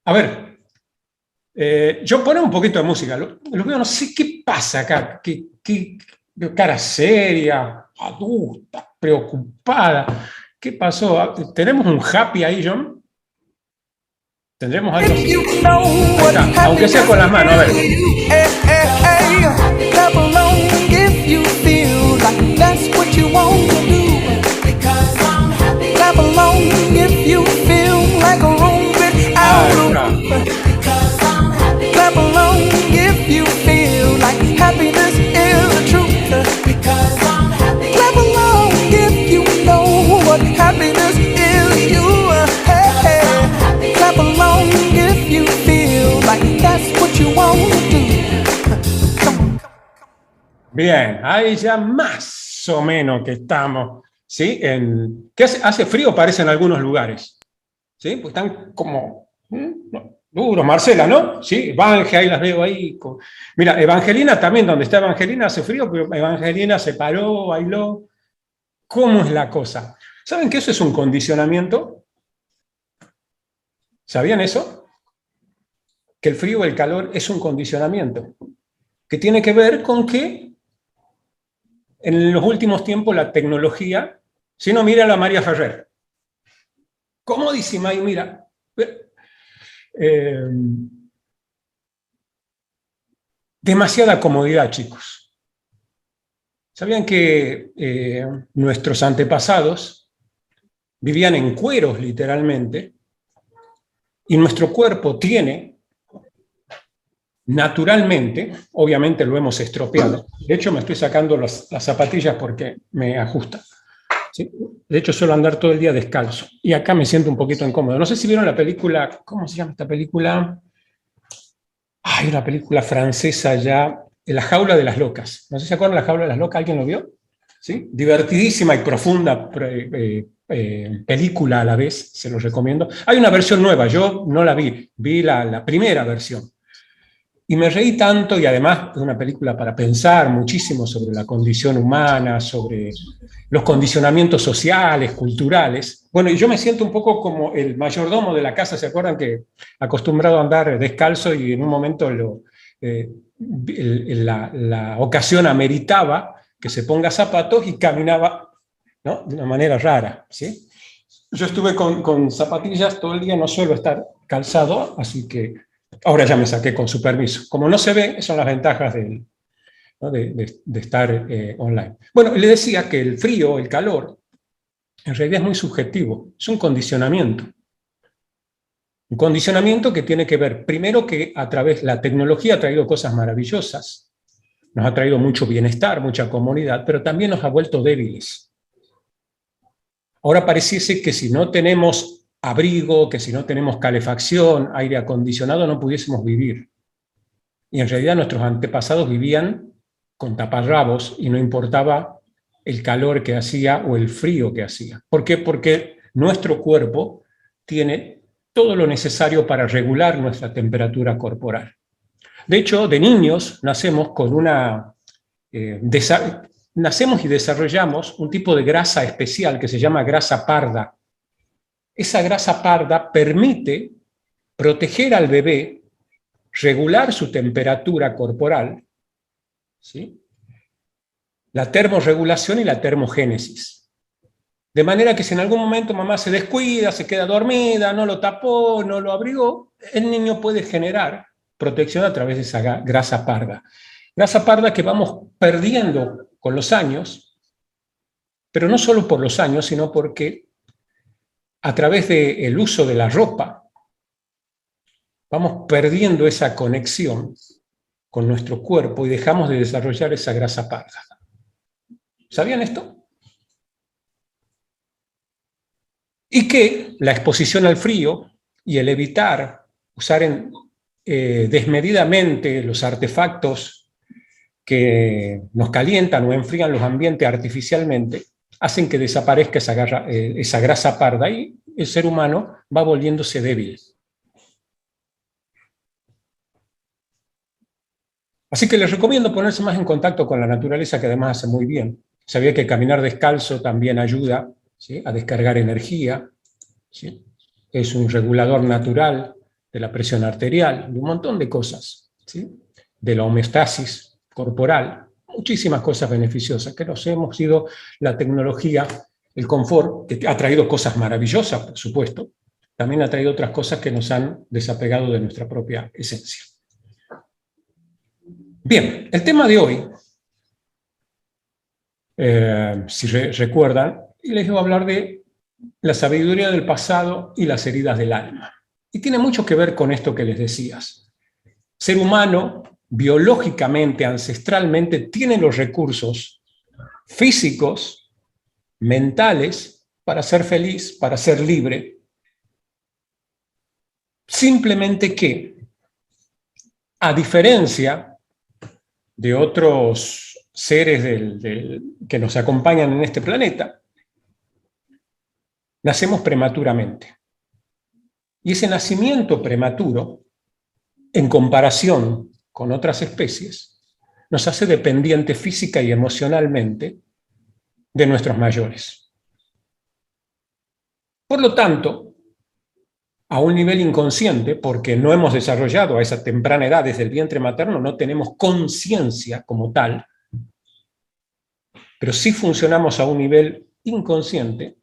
A ver, yo pongo un poquito de música. Lo veo, no sé qué pasa acá. Veo cara seria, adulta, preocupada. ¿Qué pasó? ¿Tenemos un happy ahí, John? ¿Tendremos algo así? Ahí está, aunque sea con las manos, a ver. Clap along if you feel like that's what you want to do. Clap along if you feel like a room without. Clap along if you feel like happiness is the truth. Clap along if you know what happiness is. You, hey. Clap along if you feel like that's what you want to do. Bien, ahí ya más o menos que estamos, ¿sí? ¿Qué hace frío? Parece en algunos lugares, ¿sí? Pues están como duros. Marcela, ¿no? Sí, Evange, ahí las veo ahí. Mira, Evangelina también, donde está Evangelina hace frío, pero Evangelina se paró, bailó. ¿Cómo es la cosa? ¿Saben que eso es un condicionamiento? ¿Sabían eso? Que el frío o el calor es un condicionamiento, que tiene que ver con que en los últimos tiempos la tecnología, si no, mira a la María Ferrer, comodísima, y mira, demasiada comodidad, chicos. ¿Sabían que nuestros antepasados vivían en cueros, literalmente, y nuestro cuerpo tiene, naturalmente, obviamente lo hemos estropeado, de hecho me estoy sacando las zapatillas porque me ajustan, ¿sí? De hecho suelo andar todo el día descalzo, y acá me siento un poquito incómodo. No sé si vieron la película, ¿cómo se llama esta película? Hay una película francesa ya, La jaula de las locas. No sé si se acuerdan de La jaula de las locas, ¿alguien lo vio? ¿Sí? Divertidísima y profunda película a la vez, se los recomiendo. Hay una versión nueva, yo no la vi la primera versión. Y me reí tanto, y además es una película para pensar muchísimo sobre la condición humana, sobre los condicionamientos sociales, culturales. Bueno, y yo me siento un poco como el mayordomo de la casa, ¿se acuerdan que acostumbrado a andar descalzo y en un momento la ocasión ameritaba que se ponga zapatos y caminaba, ¿no?, de una manera rara, ¿sí? Yo estuve con zapatillas todo el día, no suelo estar calzado, así que ahora ya me saqué con su permiso. Como no se ve, son las ventajas de estar online. Bueno, le decía que el frío, el calor, en realidad es muy subjetivo, es un condicionamiento. Un condicionamiento que tiene que ver, primero, que a través de la tecnología ha traído cosas maravillosas, nos ha traído mucho bienestar, mucha comodidad, pero también nos ha vuelto débiles. Ahora pareciese que si no tenemos abrigo, que si no tenemos calefacción, aire acondicionado, no pudiésemos vivir. Y en realidad nuestros antepasados vivían con taparrabos y no importaba el calor que hacía o el frío que hacía. ¿Por qué? Porque nuestro cuerpo tiene todo lo necesario para regular nuestra temperatura corporal. De hecho, de niños nacemos con nacemos y desarrollamos un tipo de grasa especial que se llama grasa parda. Esa grasa parda permite proteger al bebé, regular su temperatura corporal, ¿sí?, la termorregulación y la termogénesis. De manera que si en algún momento mamá se descuida, se queda dormida, no lo tapó, no lo abrigó, el niño puede generar protección a través de esa grasa parda. Grasa parda que vamos perdiendo con los años, pero no solo por los años, sino porque a través del uso de la ropa vamos perdiendo esa conexión con nuestro cuerpo y dejamos de desarrollar esa grasa parda. ¿Sabían esto? Y que la exposición al frío y el evitar usar desmedidamente los artefactos que nos calientan o enfrían los ambientes artificialmente hacen que desaparezca esa grasa parda y el ser humano va volviéndose débil. Así que les recomiendo ponerse más en contacto con la naturaleza, que además hace muy bien. Sabía que caminar descalzo también ayuda, ¿sí?, a descargar energía, ¿sí? Es un regulador natural de la presión arterial, de un montón de cosas, ¿sí? De la homeostasis corporal, muchísimas cosas beneficiosas, que nos hemos ido, la tecnología, el confort, que ha traído cosas maravillosas, por supuesto, también ha traído otras cosas que nos han desapegado de nuestra propia esencia. Bien, el tema de hoy, si recuerdan, les voy a hablar de la sabiduría del pasado y las heridas del alma. Y tiene mucho que ver con esto que les decías. Ser humano, biológicamente, ancestralmente, tiene los recursos físicos, mentales, para ser feliz, para ser libre. Simplemente que, a diferencia de otros seres que nos acompañan en este planeta, nacemos prematuramente. Y ese nacimiento prematuro, en comparación con otras especies, nos hace dependientes física y emocionalmente de nuestros mayores. Por lo tanto, a un nivel inconsciente, porque no hemos desarrollado a esa temprana edad desde el vientre materno, no tenemos conciencia como tal, pero sí funcionamos a un nivel inconsciente,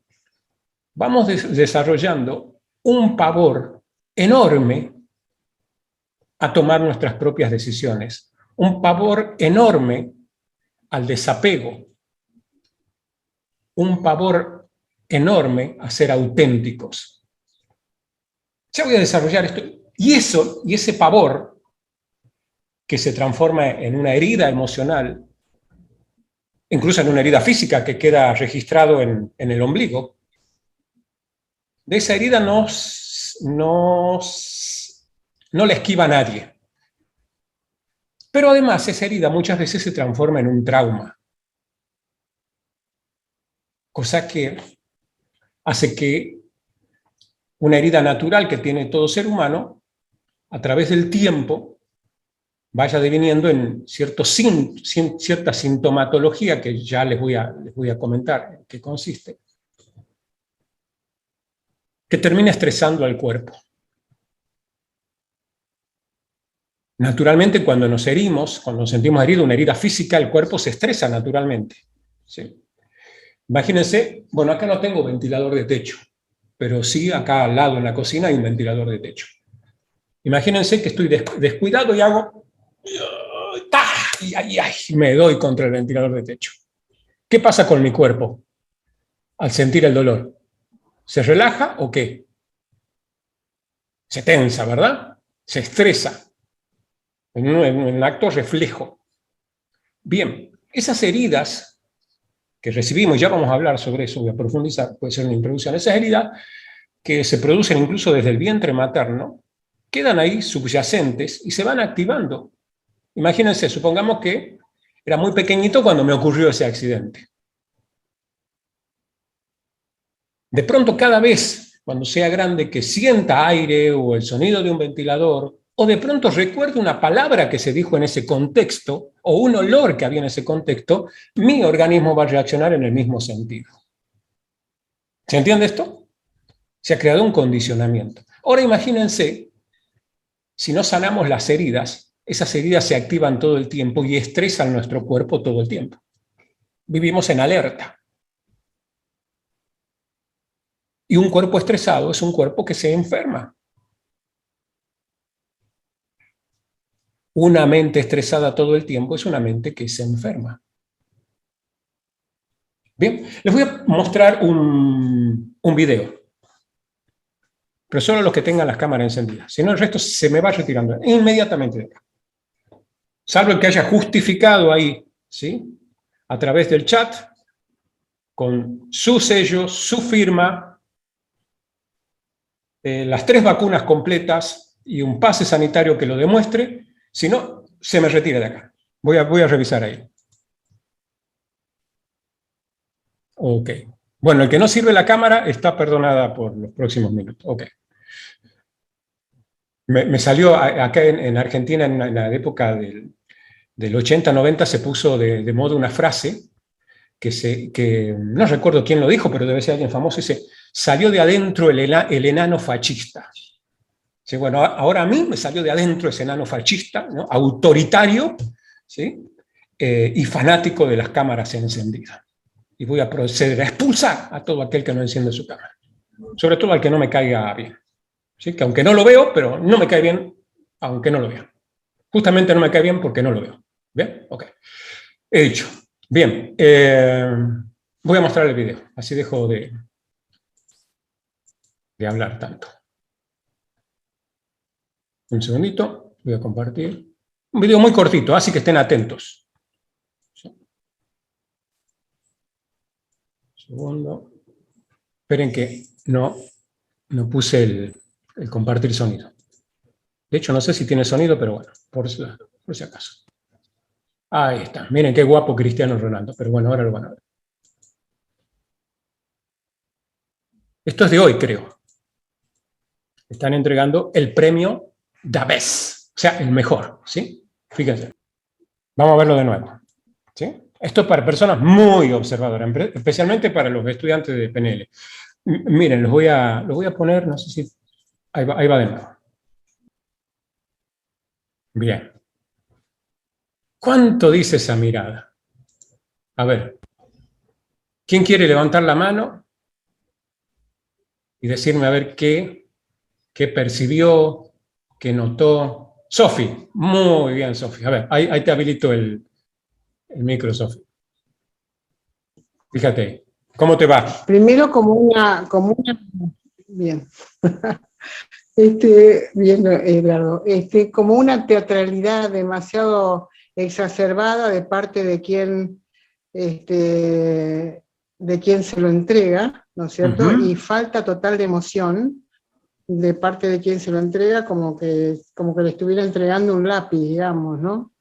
vamos desarrollando un pavor enorme a tomar nuestras propias decisiones, un pavor enorme al desapego, un pavor enorme a ser auténticos. Ya voy a desarrollar esto. Y ese pavor, que se transforma en una herida emocional, incluso en una herida física que queda registrado en el ombligo, de esa herida no la esquiva nadie. Pero además esa herida muchas veces se transforma en un trauma. Cosa que hace que una herida natural que tiene todo ser humano, a través del tiempo, vaya deviniendo en cierta sintomatología que ya les voy a comentar en qué consiste, que termina estresando al cuerpo. Naturalmente, cuando nos herimos, cuando nos sentimos heridos, una herida física, el cuerpo se estresa naturalmente, ¿sí? Imagínense, bueno, acá no tengo ventilador de techo, pero sí acá al lado en la cocina hay un ventilador de techo. Imagínense que estoy descuidado y hago... y me doy contra el ventilador de techo. ¿Qué pasa con mi cuerpo al sentir el dolor? ¿Se relaja o qué? Se tensa, ¿verdad? Se estresa. En un acto reflejo. Bien, esas heridas que recibimos, ya vamos a hablar sobre eso, voy a profundizar, puede ser una introducción, esas heridas que se producen incluso desde el vientre materno, quedan ahí subyacentes y se van activando. Imagínense, supongamos que era muy pequeñito cuando me ocurrió ese accidente. De pronto, cada vez, cuando sea grande, que sienta aire o el sonido de un ventilador, o de pronto recuerde una palabra que se dijo en ese contexto, o un olor que había en ese contexto, mi organismo va a reaccionar en el mismo sentido. ¿Se entiende esto? Se ha creado un condicionamiento. Ahora imagínense, si no sanamos las heridas, esas heridas se activan todo el tiempo y estresan nuestro cuerpo todo el tiempo. Vivimos en alerta. Y un cuerpo estresado es un cuerpo que se enferma. Una mente estresada todo el tiempo es una mente que se enferma. Bien, les voy a mostrar un video. Pero solo los que tengan las cámaras encendidas. Si no, el resto se me va retirando inmediatamente de acá. Salvo el que haya justificado ahí, ¿sí? A través del chat, con su sello, su firma, las 3 vacunas completas y un pase sanitario que lo demuestre. Si no, se me retira de acá. Voy a revisar ahí. Ok. Bueno, el que no sirve la cámara está perdonada por los próximos minutos. Ok. Me salió acá en Argentina, en la época del 80-90, se puso de moda una frase que no recuerdo quién lo dijo, pero debe ser alguien famoso, dice, salió de adentro el enano fascista. Sí, bueno, ahora a mí me salió de adentro ese enano fascista, ¿no? Autoritario, ¿sí? Y fanático de las cámaras encendidas. Y voy a proceder a expulsar a todo aquel que no enciende su cámara. Sobre todo al que no me caiga bien. ¿Sí? Que aunque no lo veo, pero no me cae bien aunque no lo vea. Justamente no me cae bien porque no lo veo. ¿Bien? Ok. He dicho. Bien. Voy a mostrar el video. Así dejo de hablar tanto. Un segundito. Voy a compartir. Un video muy cortito, así que estén atentos. ¿Sí? Un segundo. Esperen que no puse el compartir sonido. De hecho, no sé si tiene sonido, pero bueno, por si acaso. Ahí está. Miren qué guapo Cristiano Ronaldo. Pero bueno, ahora lo van a ver. Esto es de hoy, creo. Están entregando el premio The Best. O sea, el mejor. ¿Sí? Fíjense. Vamos a verlo de nuevo. ¿Sí? Esto es para personas muy observadoras, especialmente para los estudiantes de PNL. Miren, los voy a poner, no sé si... Ahí va de nuevo. Bien. ¿Cuánto dice esa mirada? A ver. ¿Quién quiere levantar la mano y decirme a ver qué percibió, qué notó? Sofi, muy bien, Sofi. A ver, ahí te habilito el micro, Sofi. Fíjate, ¿cómo te va? Primero bien. Bien, Eduardo, como una teatralidad demasiado exacerbada de parte de quien se lo entrega, ¿no es cierto? Y falta total de emoción de parte de quien se lo entrega, como que le estuviera entregando un lápiz, digamos, ¿no?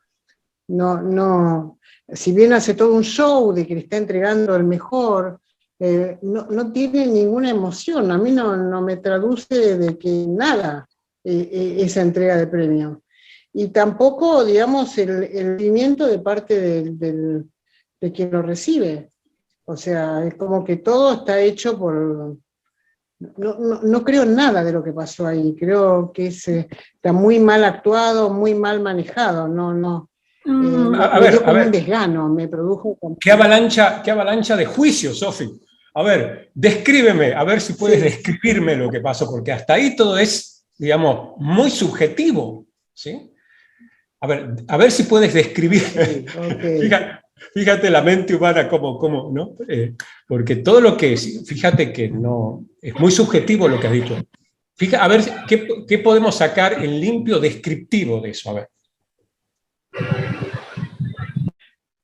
No, si bien hace todo un show de que le está entregando el mejor, no tiene ninguna emoción. A mí no me traduce de que nada esa entrega de premio. Y tampoco, digamos, el sentimiento de parte de quien lo recibe. O sea, es como que todo está hecho por... No creo nada de lo que pasó ahí. Creo que está muy mal actuado, muy mal manejado. A ver, un desgano, me produjo... ¿Qué avalancha de juicio, Sofi? A ver, descríbeme, a ver si puedes describirme lo que pasó, porque hasta ahí todo es, digamos, muy subjetivo, ¿sí? A ver si puedes describir. Sí, okay. Fíjate la mente humana cómo ¿no? Porque todo lo que es, fíjate que no, es muy subjetivo lo que has dicho. A ver, ¿qué podemos sacar en limpio descriptivo de eso? A ver.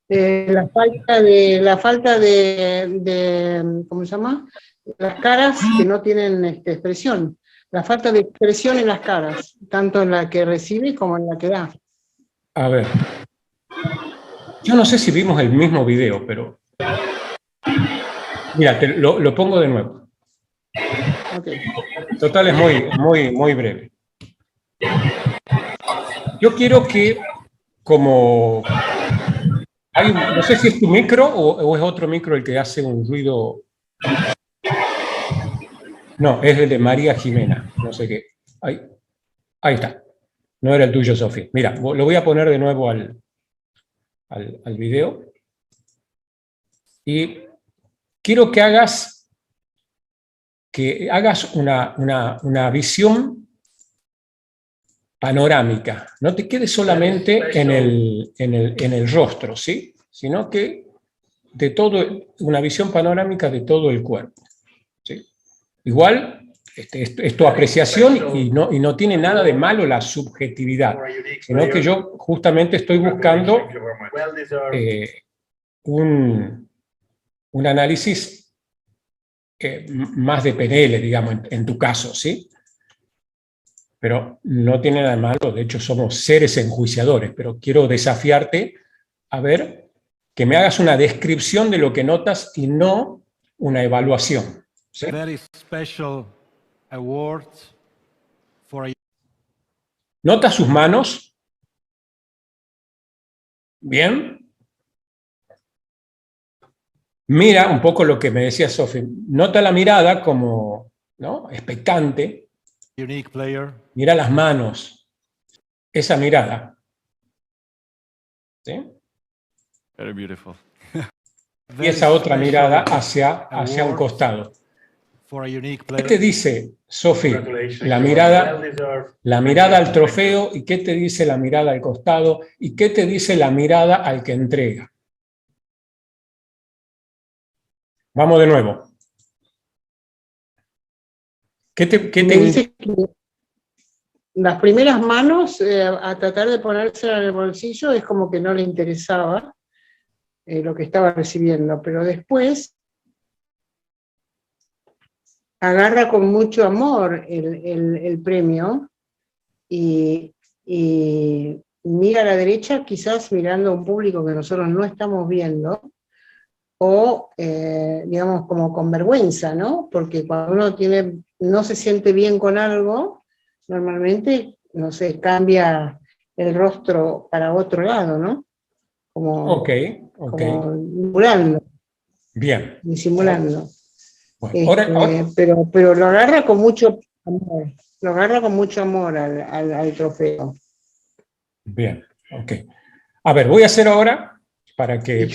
La falta de ¿cómo se llama? Las caras que no tienen expresión. La falta de expresión en las caras, tanto en la que recibe como en la que da. A ver. Yo no sé si vimos el mismo video, pero... Mira, lo pongo de nuevo. Okay. Total, es muy breve. Yo quiero que, como... no sé si es tu micro o es otro micro el que hace un ruido... No, es el de María Jimena, no sé qué. Ahí está. No era el tuyo, Sofía. Mira, lo voy a poner de nuevo al video. Y quiero que hagas una visión panorámica. No te quedes solamente en el rostro, ¿sí? Sino que una visión panorámica de todo el cuerpo. ¿Sí? Igual, es tu apreciación y no tiene nada de malo la subjetividad, sino que yo justamente estoy buscando un análisis más de PNL, digamos, en tu caso, ¿sí? Pero no tiene nada de malo, de hecho somos seres enjuiciadores, pero quiero desafiarte a ver que me hagas una descripción de lo que notas y no una evaluación. ¿Sí? ¿Nota sus manos? ¿Bien? Mira un poco lo que me decía Sofi. Nota la mirada como, ¿no? Expectante. Unique player. Mira las manos. Esa mirada. ¿Sí? Very beautiful. Y esa otra mirada hacia un costado. For a unique ¿Qué te player. dice, Sophie, la mirada al trofeo? ¿Y qué te dice la mirada al costado? ¿Y qué te dice la mirada al que entrega? Vamos de nuevo. Me dice que las primeras manos, a tratar de ponérsela en el bolsillo, es como que no le interesaba lo que estaba recibiendo, pero después agarra con mucho amor el premio y mira a la derecha, quizás mirando a un público que nosotros no estamos viendo, o digamos como con vergüenza, ¿no? Porque cuando uno no se siente bien con algo, normalmente, no sé, cambia el rostro para otro lado, ¿no? Como disimulando. Bien. Disimulando. Bueno, ahora, pero lo agarra con mucho amor. Lo agarra con mucho amor al trofeo. Bien, ok. A ver, voy a hacer ahora para que...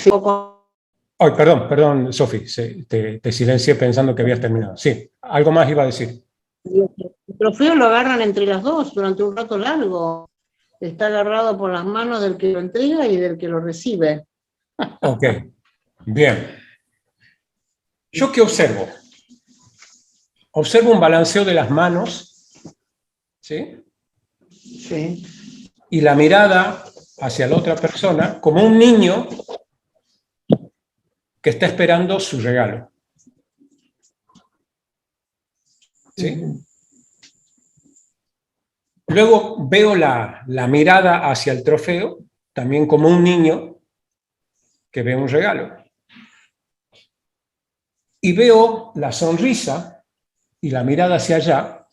Ay, perdón, Sophie, te silencié pensando que habías terminado. Sí, algo más iba a decir. El trofeo lo agarran entre las dos durante un rato largo. Está agarrado por las manos del que lo entrega y del que lo recibe. Ok, bien. ¿Yo qué observo? Observo un balanceo de las manos, ¿sí? Sí. Y la mirada hacia la otra persona como un niño que está esperando su regalo. ¿Sí? Luego veo la mirada hacia el trofeo, también como un niño que ve un regalo. Y veo la sonrisa y la mirada hacia allá,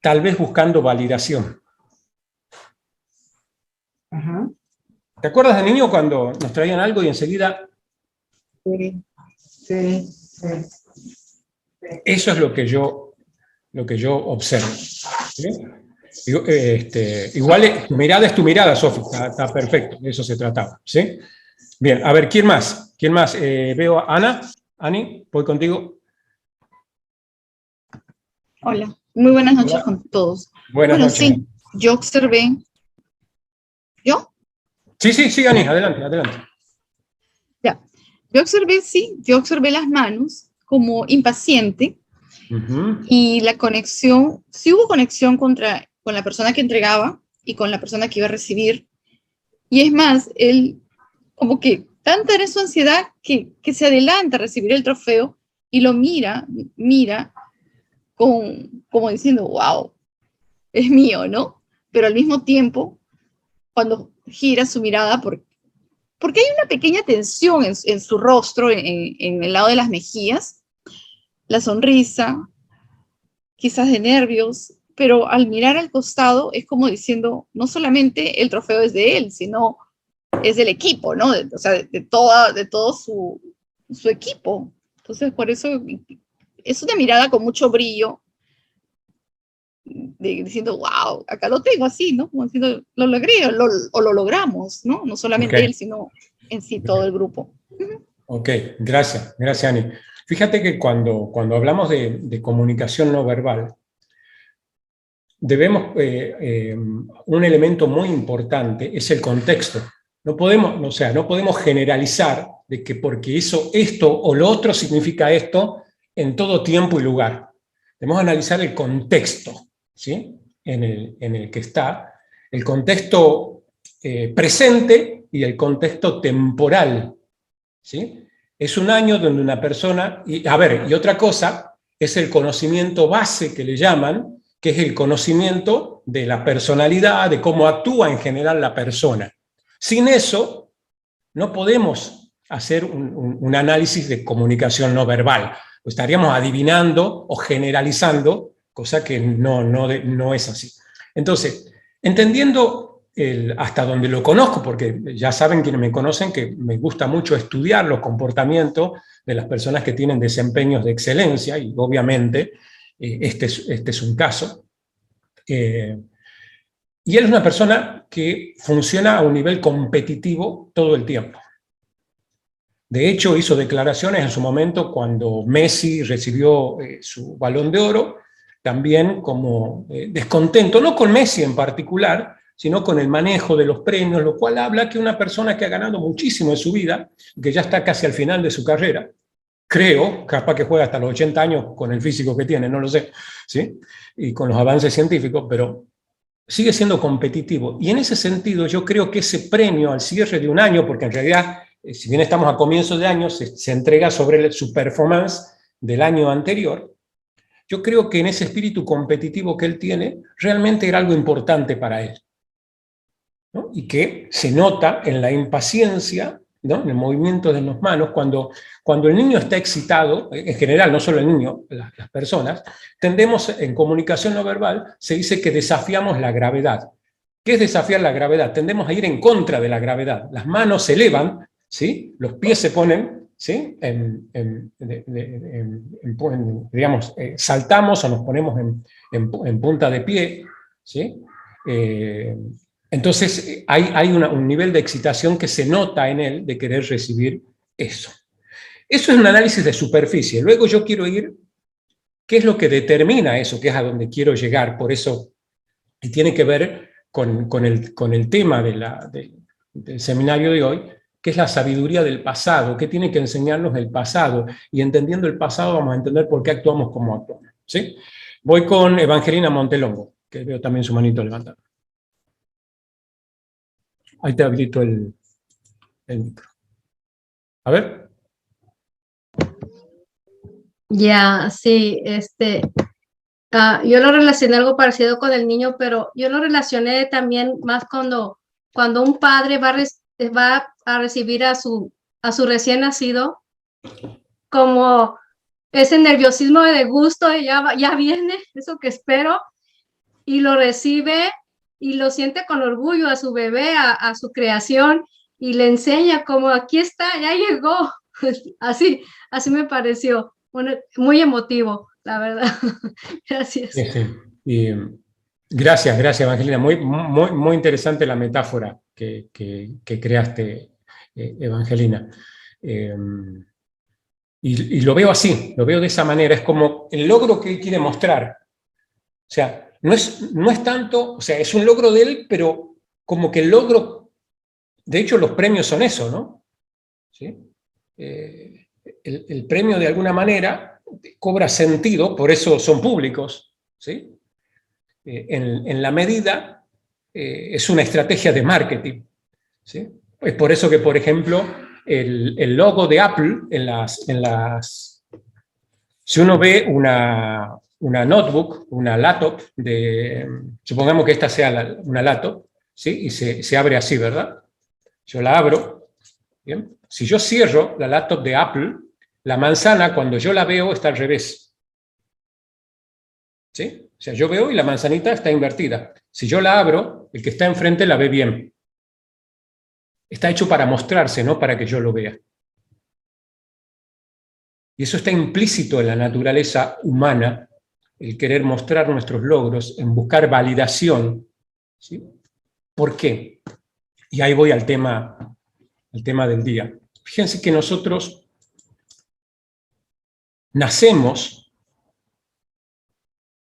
tal vez buscando validación. Ajá. ¿Te acuerdas de niño cuando nos traían algo y enseguida... Sí. Eso es lo que yo observo. ¿Sí? Igual tu mirada es tu mirada, Sofía, está perfecto, de eso se trataba. ¿Sí? Bien, a ver, ¿quién más? ¿Quién más? Veo a Ana. Ani, voy contigo. Hola, muy buenas noches con todos. Buenas noches. Sí, yo observé... ¿Yo? Sí, Ani, adelante. Ya, yo observé las manos como impaciente. Y la conexión, sí hubo conexión con la persona que entregaba y con la persona que iba a recibir. Y es más, él como que tanta era su ansiedad que se adelanta a recibir el trofeo y lo mira como diciendo, wow, es mío, ¿no? Pero al mismo tiempo, cuando gira su mirada, porque hay una pequeña tensión en su rostro, en el lado de las mejillas, la sonrisa, quizás de nervios, pero al mirar al costado es como diciendo, no solamente el trofeo es de él, sino es del equipo, ¿no? O sea, de todo su equipo. Entonces, por eso es una mirada con mucho brillo, diciendo, wow, acá lo tengo así, ¿no? Como diciendo, lo logré o lo logramos, ¿no? No solamente él, sino en sí todo el grupo. Ok, gracias, Ani. Fíjate que cuando hablamos de comunicación no verbal, debemos, un elemento muy importante es el contexto. No podemos generalizar de que porque hizo esto o lo otro significa esto en todo tiempo y lugar. Debemos analizar el contexto, ¿sí? en el que está, el contexto presente y el contexto temporal, ¿sí? Es un año donde una persona, y otra cosa, es el conocimiento base que le llaman, que es el conocimiento de la personalidad, de cómo actúa en general la persona. Sin eso, no podemos hacer un análisis de comunicación no verbal. Estaríamos adivinando o generalizando, cosa que no es así. Entonces, entendiendo hasta donde lo conozco, porque ya saben quienes me conocen que me gusta mucho estudiar los comportamientos de las personas que tienen desempeños de excelencia, y obviamente, este es un caso. Y él es una persona que funciona a un nivel competitivo todo el tiempo. De hecho, hizo declaraciones en su momento cuando Messi recibió su Balón de Oro, también como descontento, no con Messi en particular, sino con el manejo de los premios, lo cual habla que una persona que ha ganado muchísimo en su vida, que ya está casi al final de su carrera, creo, capaz que juega hasta los 80 años con el físico que tiene, no lo sé, ¿sí? Y con los avances científicos, pero sigue siendo competitivo. Y en ese sentido yo creo que ese premio al cierre de un año, porque en realidad, si bien estamos a comienzos de año, se entrega sobre su performance del año anterior, yo creo que en ese espíritu competitivo que él tiene, realmente era algo importante para él, ¿no? Y que se nota en la impaciencia, ¿no? En el movimiento de las manos, cuando el niño está excitado, en general, no solo el niño, las personas, tendemos en comunicación no verbal, se dice que desafiamos la gravedad. ¿Qué es desafiar la gravedad? Tendemos a ir en contra de la gravedad. Las manos se elevan, ¿sí? Los pies se ponen, ¿sí? Digamos, saltamos o nos ponemos en punta de pie, ¿sí? Entonces hay un nivel de excitación que se nota en él de querer recibir eso. Eso es un análisis de superficie. Luego yo quiero ir, ¿qué es lo que determina eso? Que es a donde quiero llegar. Por eso, y tiene que ver con el tema del seminario de hoy, que es la sabiduría del pasado. ¿Qué tiene que enseñarnos el pasado? Y entendiendo el pasado vamos a entender por qué actuamos como actuamos, ¿sí? Voy con Evangelina Montelongo, que veo también su manito levantada. Ahí te habilito el micro. A ver. Ya, sí, yo lo relacioné algo parecido con el niño, pero yo lo relacioné también más cuando un padre va a recibir a su recién nacido, como ese nerviosismo de gusto, ya viene, eso que espero, y lo recibe y lo siente con orgullo a su bebé, a su creación, y le enseña como aquí está, ya llegó. Así me pareció, muy emotivo, la verdad. Gracias. Y, gracias, Evangelina. Muy interesante la metáfora que creaste, Evangelina. Y lo veo así, lo veo de esa manera. Es como el logro que él quiere mostrar. O sea, no es tanto, o sea, es un logro de él, pero como que el logro, de hecho los premios son eso, ¿no? ¿Sí? El premio de alguna manera cobra sentido, por eso son públicos, ¿sí? En la medida, es una estrategia de marketing, ¿sí? Es por eso que, por ejemplo, el logo de Apple si uno ve una notebook, una laptop, supongamos que esta sea una laptop, ¿sí? Y se abre así, ¿verdad? Yo la abro, ¿bien? Si yo cierro la laptop de Apple, la manzana, cuando yo la veo, está al revés. ¿Sí? O sea, yo veo y la manzanita está invertida. Si yo la abro, el que está enfrente la ve bien. Está hecho para mostrarse, no para que yo lo vea. Y eso está implícito en la naturaleza humana, el querer mostrar nuestros logros, en buscar validación, ¿sí? ¿Por qué? Y ahí voy al tema del día. Fíjense que nosotros nacemos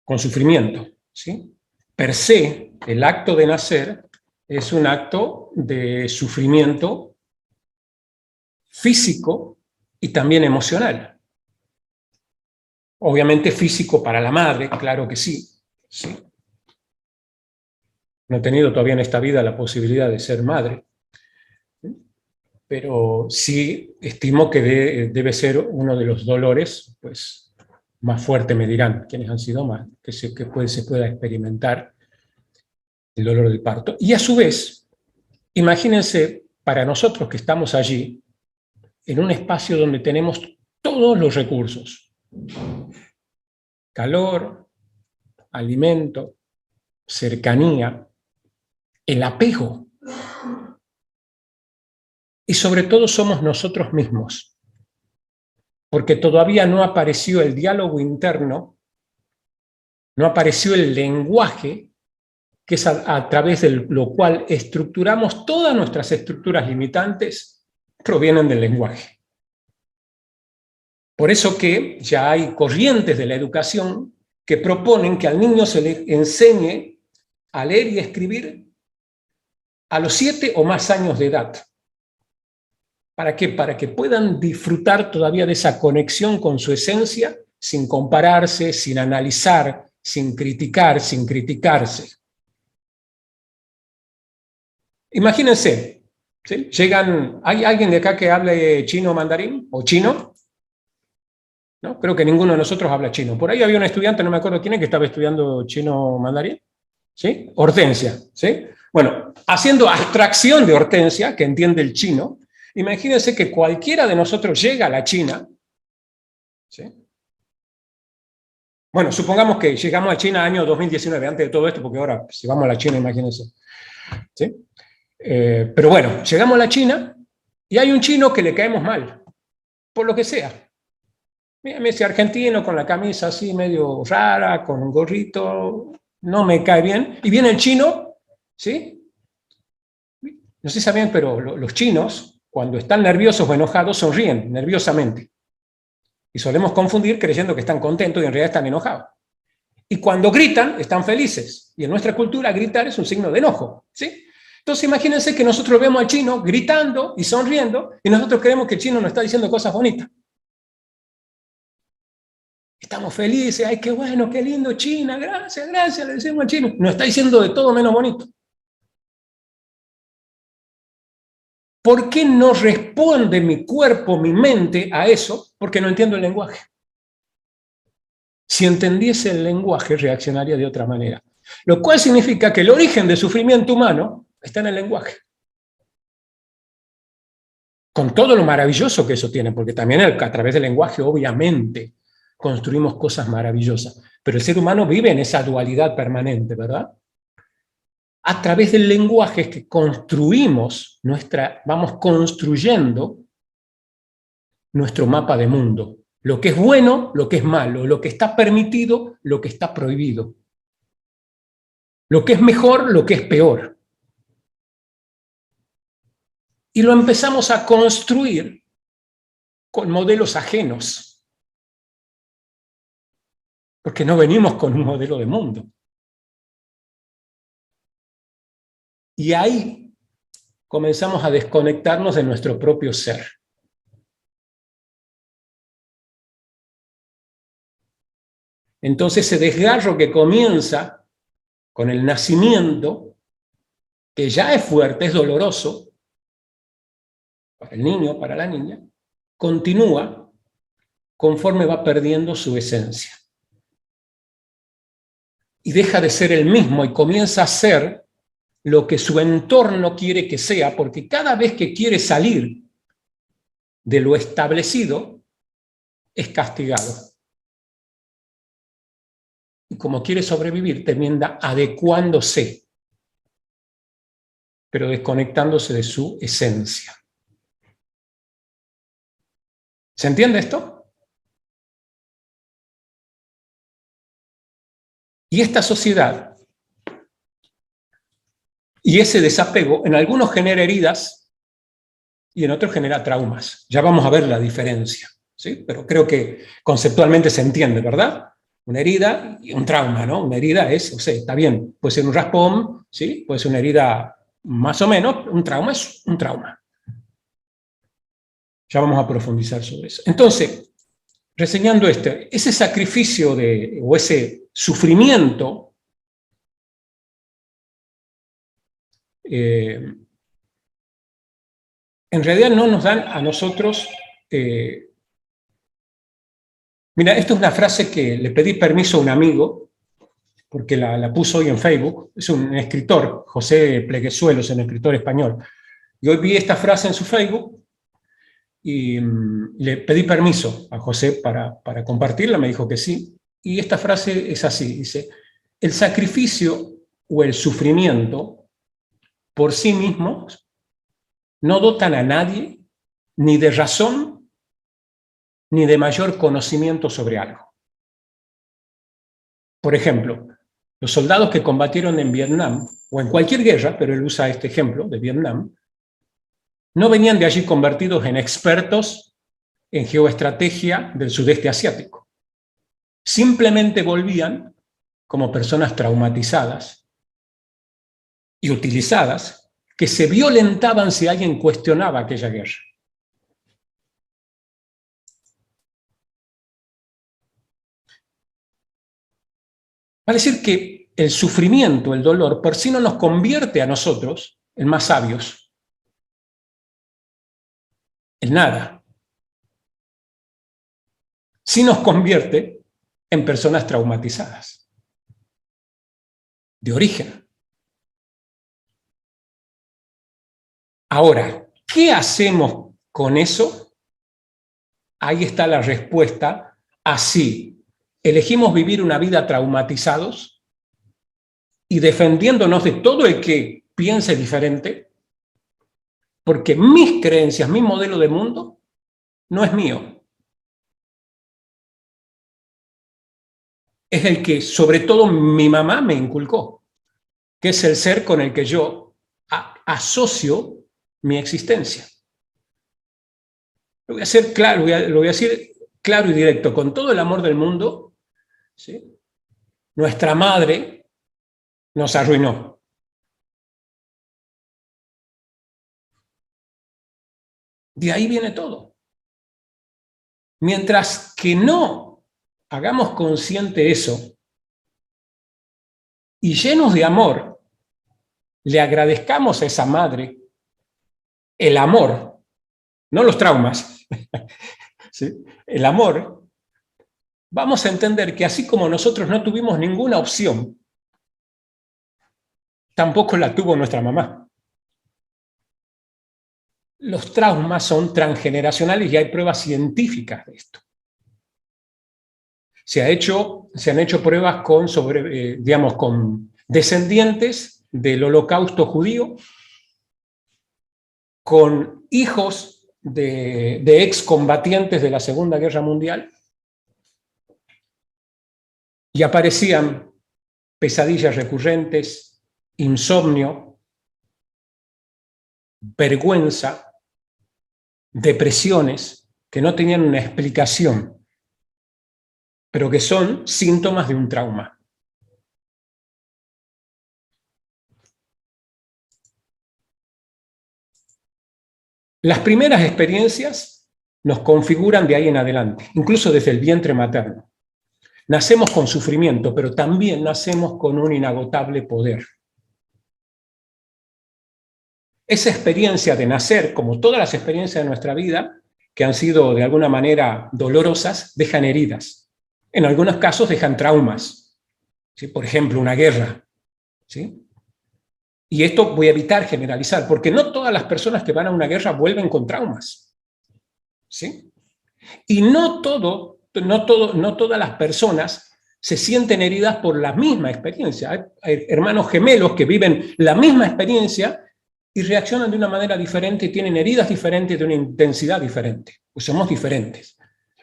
con sufrimiento, ¿sí? Per se, el acto de nacer es un acto de sufrimiento físico y también emocional. Obviamente físico para la madre, claro que sí, ¿sí? No he tenido todavía en esta vida la posibilidad de ser madre, pero sí estimo que debe ser uno de los dolores, pues, más fuerte, me dirán quienes han sido más, que se pueda experimentar el dolor del parto. Y a su vez, imagínense para nosotros que estamos allí, en un espacio donde tenemos todos los recursos: calor, alimento, cercanía, el apego. Y sobre todo somos nosotros mismos, porque todavía no apareció el diálogo interno no apareció el lenguaje, que es a través de lo cual estructuramos todas nuestras estructuras limitantes, provienen del lenguaje. Por eso que ya hay corrientes de la educación que proponen que al niño se le enseñe a leer y escribir a los 7 o más años de edad. ¿Para qué? Para que puedan disfrutar todavía de esa conexión con su esencia, sin compararse, sin analizar, sin criticar, sin criticarse. Imagínense, ¿sí? ¿Hay alguien de acá que hable chino o mandarín? ¿O chino? ¿No? Creo que ninguno de nosotros habla chino. Por ahí había un estudiante, no me acuerdo quién es, que estaba estudiando chino o mandarín. ¿Sí? Hortensia. ¿Sí? Bueno, haciendo abstracción de Hortensia, que entiende el chino, imagínense que cualquiera de nosotros llega a la China. ¿Sí? Bueno, supongamos que llegamos a China año 2019, antes de todo esto, porque ahora si vamos a la China, imagínense. ¿Sí? Pero bueno, llegamos a la China y hay un chino que le caemos mal, por lo que sea. Mírame ese argentino con la camisa así medio rara, con un gorrito, no me cae bien. Y viene el chino, ¿sí? No sé si saben, pero los chinos, cuando están nerviosos o enojados, sonríen nerviosamente. Y solemos confundir creyendo que están contentos y en realidad están enojados. Y cuando gritan, están felices. Y en nuestra cultura, gritar es un signo de enojo, ¿sí? Entonces imagínense que nosotros vemos al chino gritando y sonriendo, y nosotros creemos que el chino nos está diciendo cosas bonitas. Estamos felices, ay, qué bueno, qué lindo China, gracias, gracias, le decimos al chino. Nos está diciendo de todo menos bonito. ¿Por qué no responde mi cuerpo, mi mente a eso? Porque no entiendo el lenguaje. Si entendiese el lenguaje, reaccionaría de otra manera. Lo cual significa que el origen del sufrimiento humano está en el lenguaje. Con todo lo maravilloso que eso tiene, porque también a través del lenguaje, obviamente, construimos cosas maravillosas. Pero el ser humano vive en esa dualidad permanente, ¿verdad? A través del lenguaje es que construimos vamos construyendo nuestro mapa de mundo. Lo que es bueno, lo que es malo, lo que está permitido, lo que está prohibido. Lo que es mejor, lo que es peor. Y lo empezamos a construir con modelos ajenos. Porque no venimos con un modelo de mundo. Y ahí comenzamos a desconectarnos de nuestro propio ser. Entonces ese desgarro que comienza con el nacimiento, que ya es fuerte, es doloroso, para el niño, para la niña, continúa conforme va perdiendo su esencia. Y deja de ser el mismo y comienza a ser lo que su entorno quiere que sea, porque cada vez que quiere salir de lo establecido, es castigado. Y como quiere sobrevivir, termina adecuándose, pero desconectándose de su esencia. ¿Se entiende esto? Y esta sociedad y ese desapego en algunos genera heridas y en otros genera traumas. Ya vamos a ver la diferencia, ¿sí? Pero creo que conceptualmente se entiende, ¿verdad? Una herida y un trauma, ¿no? Una herida es, o sea, está bien, puede ser un raspón, ¿sí? Puede ser una herida más o menos, un trauma es un trauma. Ya vamos a profundizar sobre eso. Entonces, reseñando ese sacrificio o ese sufrimiento en realidad no nos dan a nosotros... Mira, esto es una frase que le pedí permiso a un amigo, porque la puso hoy en Facebook. Es un escritor, José Pleguezuelos, un escritor español. Y hoy vi esta frase en su Facebook y le pedí permiso a José para compartirla, me dijo que sí. Y esta frase es así, dice: el sacrificio o el sufrimiento por sí mismos no dotan a nadie ni de razón ni de mayor conocimiento sobre algo. Por ejemplo, los soldados que combatieron en Vietnam, o en cualquier guerra, pero él usa este ejemplo de Vietnam, no venían de allí convertidos en expertos en geoestrategia del sudeste asiático. Simplemente volvían como personas traumatizadas y utilizadas, que se violentaban si alguien cuestionaba aquella guerra. Va a decir que el sufrimiento, el dolor, por sí no nos convierte a nosotros en más sabios. En nada. Sí nos convierte en personas traumatizadas. De origen. Ahora, ¿qué hacemos con eso? Ahí está la respuesta. Así. Elegimos vivir una vida traumatizados y defendiéndonos de todo el que piense diferente, porque mis creencias, mi modelo de mundo, no es mío. Es el que, sobre todo, mi mamá me inculcó, que es el ser con el que yo asocio mi existencia. Lo voy a hacer claro, lo voy a decir claro y directo, con todo el amor del mundo. ¿Sí? Nuestra madre nos arruinó. De ahí viene todo. Mientras que no hagamos consciente eso y llenos de amor, le agradezcamos a esa madre el amor, no los traumas, ¿sí? El amor. Vamos a entender que así como nosotros no tuvimos ninguna opción, tampoco la tuvo nuestra mamá. Los traumas son transgeneracionales y hay pruebas científicas de esto. Se han hecho pruebas con descendientes del Holocausto judío, con hijos de excombatientes de la Segunda Guerra Mundial, y aparecían pesadillas recurrentes, insomnio, vergüenza, depresiones, que no tenían una explicación, pero que son síntomas de un trauma. Las primeras experiencias nos configuran de ahí en adelante, incluso desde el vientre materno. Nacemos con sufrimiento, pero también nacemos con un inagotable poder. Esa experiencia de nacer, como todas las experiencias de nuestra vida, que han sido de alguna manera dolorosas, dejan heridas. En algunos casos dejan traumas. ¿Sí? Por ejemplo, una guerra. ¿Sí? Y esto voy a evitar generalizar, porque no todas las personas que van a una guerra vuelven con traumas. ¿Sí? Y no todas las personas se sienten heridas por la misma experiencia. Hay hermanos gemelos que viven la misma experiencia y reaccionan de una manera diferente, tienen heridas diferentes, de una intensidad diferente. Pues somos diferentes,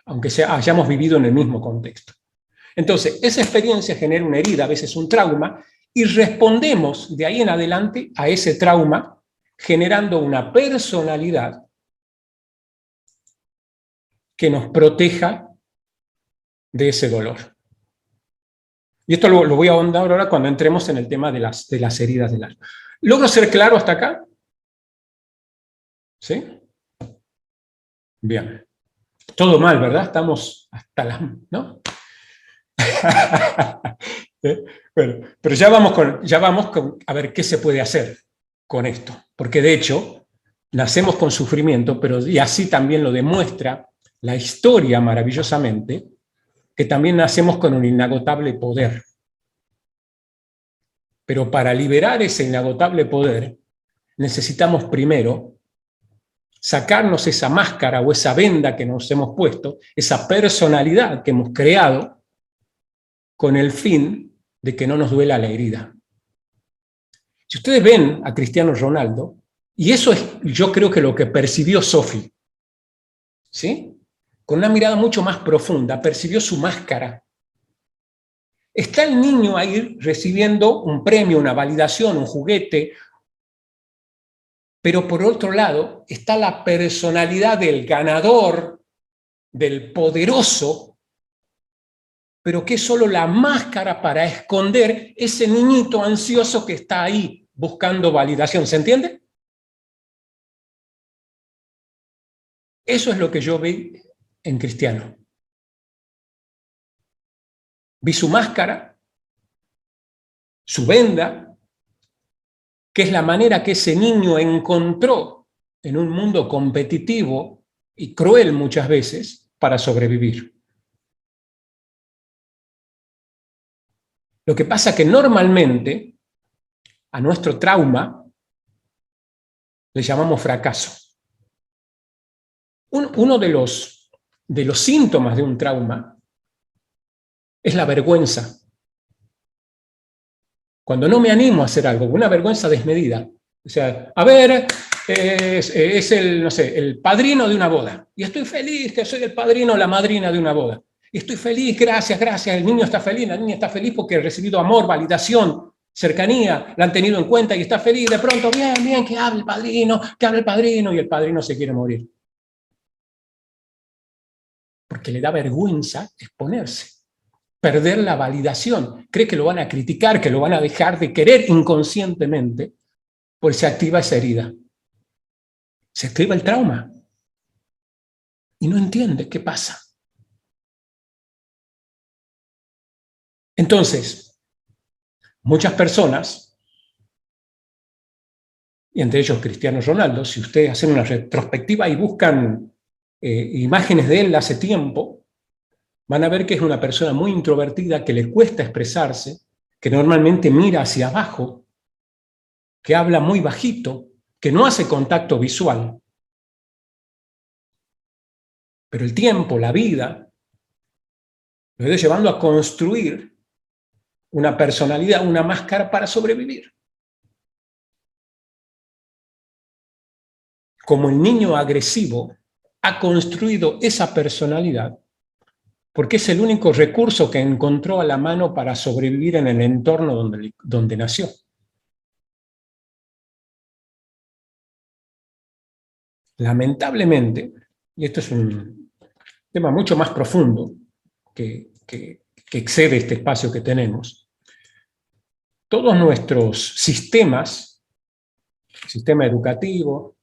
aunque hayamos vivido en el mismo contexto. Entonces, esa experiencia genera una herida, a veces un trauma, y respondemos de ahí en adelante a ese trauma generando una personalidad que nos proteja de ese dolor. Y esto lo voy a ahondar ahora cuando entremos en el tema de las heridas del alma. ¿Logro ser claro hasta acá? ¿Sí? Bien. Todo mal, ¿verdad? Estamos hasta las... ¿no? Bueno, pero ya vamos con a ver qué se puede hacer con esto. Porque de hecho, nacemos con sufrimiento, y así también lo demuestra la historia maravillosamente, que también nacemos con un inagotable poder. Pero para liberar ese inagotable poder, necesitamos primero sacarnos esa máscara o esa venda que nos hemos puesto, esa personalidad que hemos creado, con el fin de que no nos duela la herida. Si ustedes ven a Cristiano Ronaldo, y eso es, yo creo que lo que percibió Sophie, ¿sí? Con una mirada mucho más profunda, percibió su máscara. Está el niño ahí recibiendo un premio, una validación, un juguete, pero por otro lado está la personalidad del ganador, del poderoso, pero que es solo la máscara para esconder ese niñito ansioso que está ahí buscando validación. ¿Se entiende? Eso es lo que yo vi en Cristiano. Vi su máscara, su venda, que es la manera que ese niño encontró en un mundo competitivo y cruel muchas veces para sobrevivir. Lo que pasa es que normalmente a nuestro trauma le llamamos fracaso. Uno de los síntomas de un trauma es la vergüenza. Cuando no me animo a hacer algo, una vergüenza desmedida. O sea, a ver, es el, no sé, el padrino de una boda. Y estoy feliz que soy el padrino o la madrina de una boda. Y estoy feliz, gracias, gracias. El niño está feliz, la niña está feliz porque ha recibido amor, validación, cercanía, la han tenido en cuenta y está feliz. De pronto, bien, bien, que hable el padrino, y el padrino se quiere morir. Porque le da vergüenza exponerse. Perder la validación, cree que lo van a criticar, que lo van a dejar de querer inconscientemente, pues se activa esa herida. Se activa el trauma. Y no entiende qué pasa. Entonces, muchas personas, y entre ellos Cristiano Ronaldo, si ustedes hacen una retrospectiva y buscan imágenes de él hace tiempo, van a ver que es una persona muy introvertida, que le cuesta expresarse, que normalmente mira hacia abajo, que habla muy bajito, que no hace contacto visual. Pero el tiempo, la vida, lo ha ido llevando a construir una personalidad, una máscara para sobrevivir. Como el niño agresivo ha construido esa personalidad, porque es el único recurso que encontró a la mano para sobrevivir en el entorno donde nació. Lamentablemente, y esto es un tema mucho más profundo que excede este espacio que tenemos, todos nuestros sistemas, sistema educativo,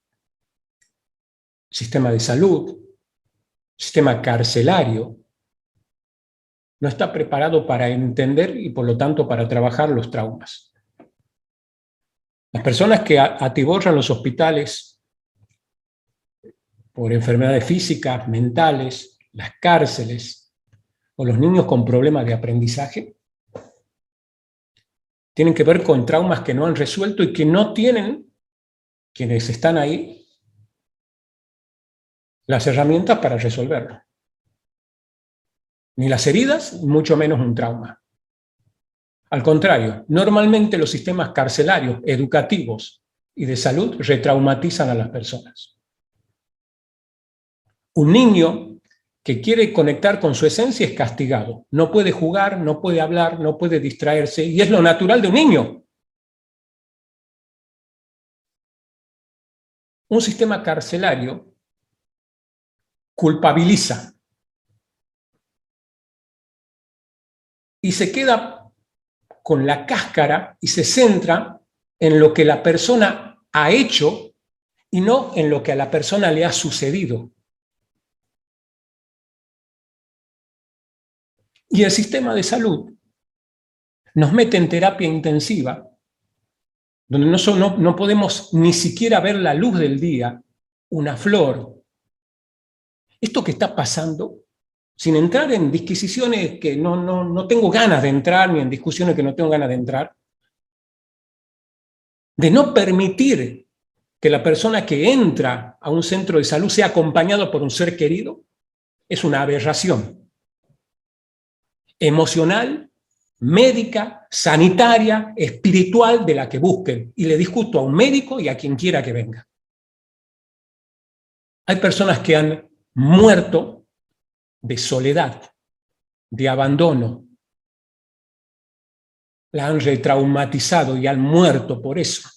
sistema de salud, sistema carcelario, no está preparado para entender y por lo tanto para trabajar los traumas. Las personas que atiborran los hospitales por enfermedades físicas, mentales, las cárceles o los niños con problemas de aprendizaje, tienen que ver con traumas que no han resuelto y que no tienen, quienes están ahí, las herramientas para resolverlo. Ni las heridas, mucho menos un trauma. Al contrario, normalmente los sistemas carcelarios, educativos y de salud retraumatizan a las personas. Un niño que quiere conectar con su esencia es castigado. No puede jugar, no puede hablar, no puede distraerse, y es lo natural de un niño. Un sistema carcelario culpabiliza y se queda con la cáscara y se centra en lo que la persona ha hecho y no en lo que a la persona le ha sucedido. Y el sistema de salud nos mete en terapia intensiva, donde no podemos ni siquiera ver la luz del día, una flor. Esto que está pasando, sin entrar en disquisiciones que no tengo ganas de entrar, ni en discusiones que no tengo ganas de entrar, de no permitir que la persona que entra a un centro de salud sea acompañado por un ser querido, es una aberración emocional, médica, sanitaria, espiritual, de la que busquen. Y le discuto a un médico y a quien quiera que venga. Hay personas que han muerto de soledad, de abandono, la han retraumatizado y han muerto por eso.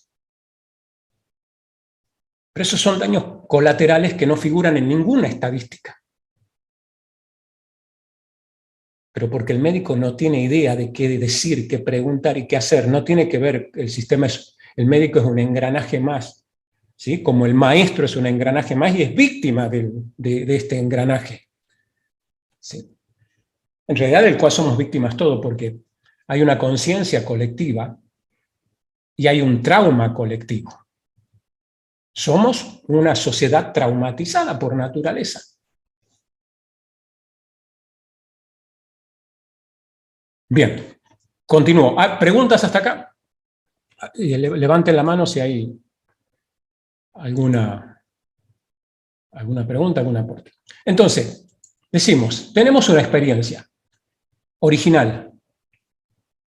Pero esos son daños colaterales que no figuran en ninguna estadística. Pero porque el médico no tiene idea de qué decir, qué preguntar y qué hacer, no tiene que ver, el médico es un engranaje más, ¿sí? Como el maestro es un engranaje más y es víctima de este engranaje. ¿Sí? En realidad del cual somos víctimas todos, porque hay una conciencia colectiva y hay un trauma colectivo. Somos una sociedad traumatizada por naturaleza. Bien, continúo. ¿Preguntas hasta acá? Levanten la mano si hay alguna pregunta, algún aporte. Entonces, decimos, tenemos una experiencia original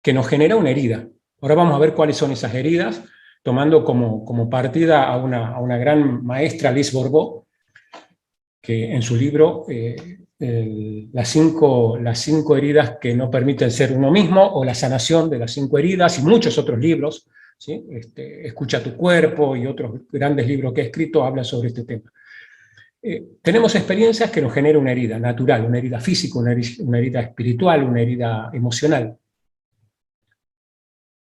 que nos genera una herida. Ahora vamos a ver cuáles son esas heridas, tomando como partida a una gran maestra, Liz Borbó, que en su libro las cinco heridas que no permiten ser uno mismo, o la sanación de las 5 heridas, y muchos otros libros, ¿sí? Escucha tu cuerpo y otros grandes libros que he escrito hablan sobre este tema. Tenemos experiencias que nos generan una herida natural, una herida física, una herida espiritual, una herida emocional.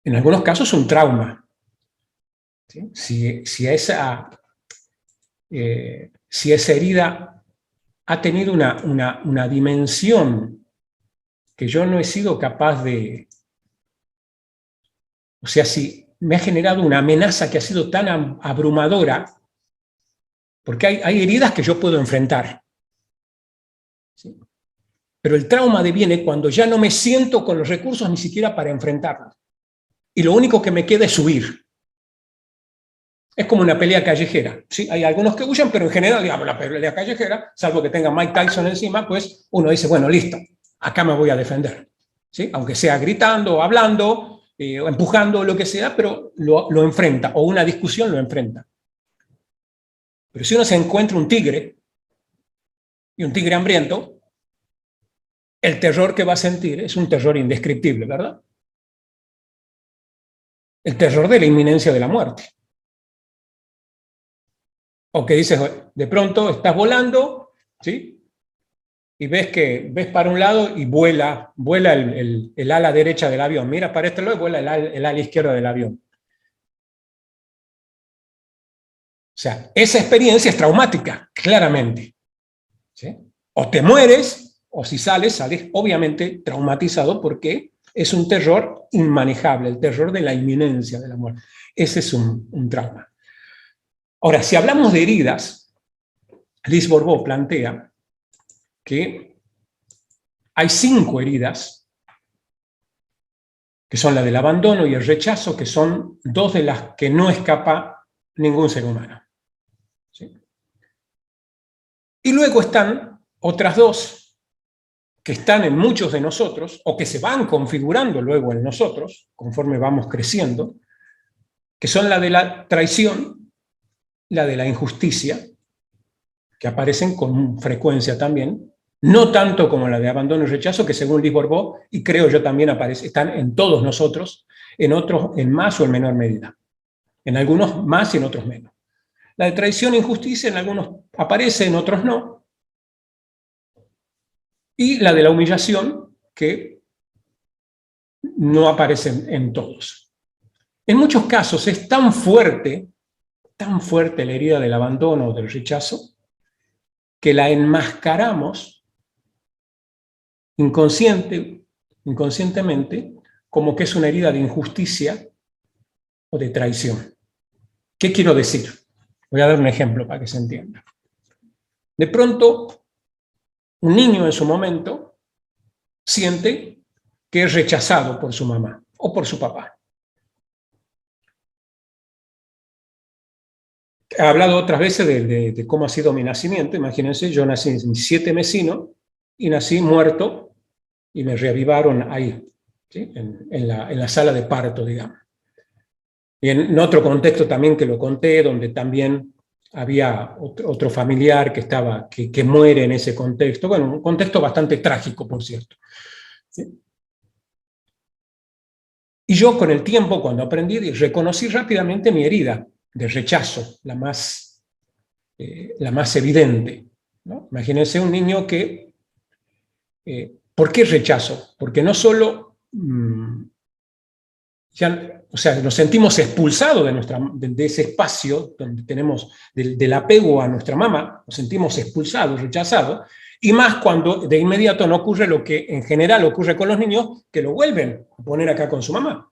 En algunos casos un trauma. ¿Sí? Si esa herida ha tenido una dimensión que yo no he sido capaz de... O sea, si me ha generado una amenaza que ha sido tan abrumadora, porque hay heridas que yo puedo enfrentar. ¿Sí? Pero el trauma deviene cuando ya no me siento con los recursos ni siquiera para enfrentarlo. Y lo único que me queda es huir. Es como una pelea callejera. ¿Sí? Hay algunos que huyen, pero en general, digamos, la pelea callejera, salvo que tenga Mike Tyson encima, pues uno dice, bueno, listo, acá me voy a defender. ¿Sí? Aunque sea gritando, hablando, o empujando, lo que sea, pero lo enfrenta, o una discusión lo enfrenta. Pero si uno se encuentra un tigre, y un tigre hambriento, el terror que va a sentir es un terror indescriptible, ¿verdad? El terror de la inminencia de la muerte. O que dices, de pronto estás volando, ¿sí? Y ves para un lado y vuela el ala derecha del avión. Mira para este lado y vuela el ala izquierda del avión. O sea, esa experiencia es traumática, claramente. ¿Sí? O te mueres, o si sales obviamente traumatizado porque es un terror inmanejable, el terror de la inminencia de la muerte. Ese es un trauma. Ahora, si hablamos de heridas, Liz Borbó plantea que hay 5 heridas, que son la del abandono y el rechazo, que son 2 de las que no escapa ningún ser humano. ¿Sí? Y luego están otras 2 que están en muchos de nosotros, o que se van configurando luego en nosotros, conforme vamos creciendo, que son la de la traición, la de la injusticia, que aparecen con frecuencia también, no tanto como la de abandono y rechazo, que según Liz Borbó, y creo yo también están en todos nosotros, en otros en más o en menor medida. En algunos más y en otros menos. La de traición e injusticia en algunos aparece, en otros no. Y la de la humillación, que no aparece en todos. En muchos casos es tan fuerte la herida del abandono o del rechazo, que la enmascaramos inconscientemente como que es una herida de injusticia o de traición. ¿Qué quiero decir? Voy a dar un ejemplo para que se entienda. De pronto, un niño en su momento siente que es rechazado por su mamá o por su papá. He hablado otras veces de cómo ha sido mi nacimiento. Imagínense, yo nací en 7 Mesino y nací muerto y me reavivaron ahí, ¿sí? en la sala de parto, digamos. Y en otro contexto también que lo conté, donde también había otro familiar que muere en ese contexto. Bueno, un contexto bastante trágico, por cierto. ¿Sí? Y yo con el tiempo, cuando aprendí, reconocí rápidamente mi herida de rechazo, la más evidente, ¿no? Imagínense un niño que... ¿por qué rechazo? Porque no solo... o sea, nos sentimos expulsados de ese espacio donde tenemos del apego a nuestra mamá, nos sentimos expulsados, rechazados, y más cuando de inmediato no ocurre lo que en general ocurre con los niños, que lo vuelven a poner acá con su mamá.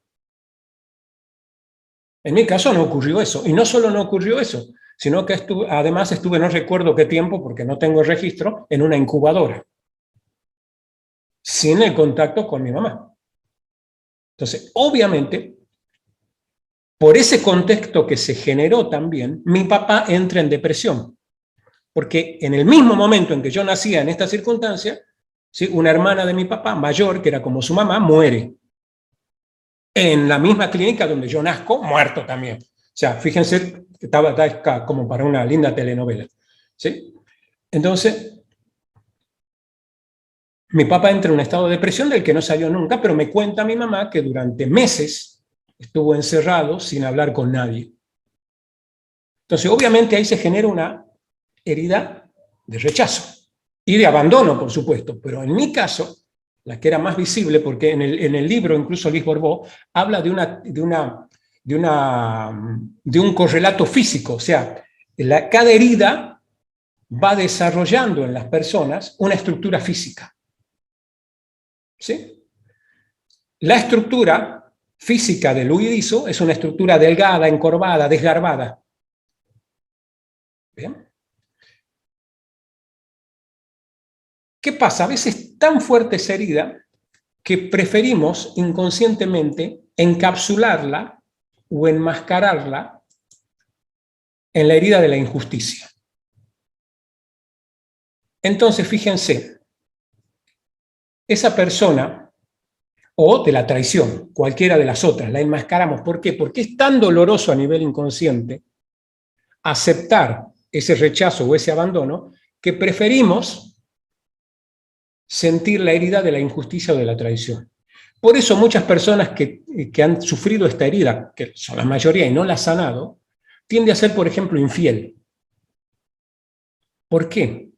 En mi caso no ocurrió eso, y no solo no ocurrió eso, sino que además estuve, no recuerdo qué tiempo, porque no tengo registro, en una incubadora, sin el contacto con mi mamá. Entonces, obviamente, por ese contexto que se generó también, mi papá entra en depresión. Porque en el mismo momento en que yo nacía en esta circunstancia, ¿sí?, una hermana de mi papá, mayor, que era como su mamá, muere. En la misma clínica donde yo nazco, muerto también. O sea, fíjense, está como para una linda telenovela, ¿sí? Entonces, mi papá entra en un estado de depresión del que no salió nunca, pero me cuenta mi mamá que durante meses estuvo encerrado sin hablar con nadie. Entonces, obviamente ahí se genera una herida de rechazo y de abandono, por supuesto, pero en mi caso, la que era más visible, porque en el libro, incluso Liz Borbó, habla de un correlato físico, o sea, cada herida va desarrollando en las personas una estructura física. ¿Sí? La estructura física del huidizo es una estructura delgada, encorvada, desgarbada. ¿Bien? ¿Qué pasa? A veces es tan fuerte esa herida que preferimos inconscientemente encapsularla o enmascararla en la herida de la injusticia. Entonces, fíjense, esa persona, o de la traición, cualquiera de las otras, la enmascaramos. ¿Por qué? Porque es tan doloroso a nivel inconsciente aceptar ese rechazo o ese abandono que preferimos sentir la herida de la injusticia o de la traición. Por eso muchas personas que han sufrido esta herida, que son la mayoría y no la han sanado, tiende a ser, por ejemplo, infiel. ¿Por qué?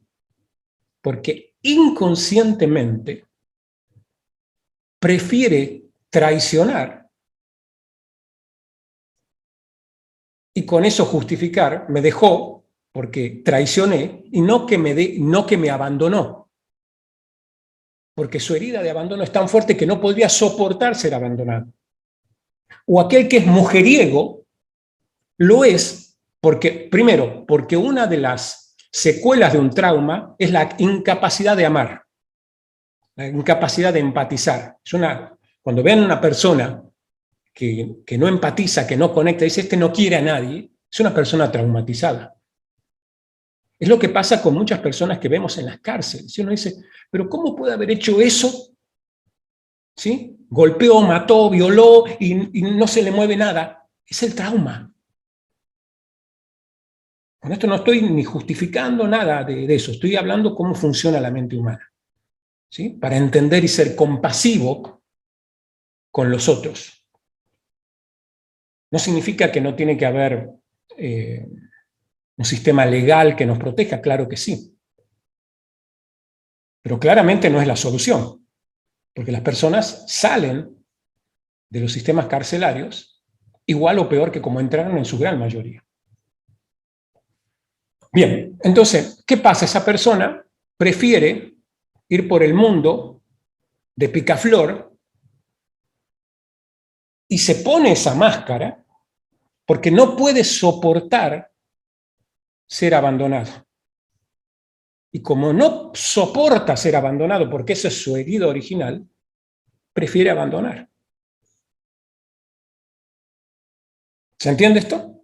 Porque inconscientemente prefiere traicionar y con eso justificar, me dejó porque traicioné y no que me abandonó. Porque su herida de abandono es tan fuerte que no podría soportar ser abandonado. O aquel que es mujeriego, lo es porque, primero, porque una de las secuelas de un trauma es la incapacidad de amar, la incapacidad de empatizar. Cuando vean a una persona que no empatiza, que no conecta, dice, este no quiere a nadie, es una persona traumatizada. Es lo que pasa con muchas personas que vemos en las cárceles. Y uno dice, ¿pero cómo puede haber hecho eso? ¿Sí? Golpeó, mató, violó y no se le mueve nada. Es el trauma. Con esto no estoy ni justificando nada de eso. Estoy hablando cómo funciona la mente humana, ¿sí? Para entender y ser compasivo con los otros. No significa que no tiene que haber un sistema legal que nos proteja, claro que sí. Pero claramente no es la solución, porque las personas salen de los sistemas carcelarios igual o peor que como entraron en su gran mayoría. Bien, entonces, ¿qué pasa? Esa persona prefiere ir por el mundo de picaflor y se pone esa máscara porque no puede soportar ser abandonado. Y como no soporta ser abandonado, porque esa es su herida original, prefiere abandonar. ¿Se entiende esto?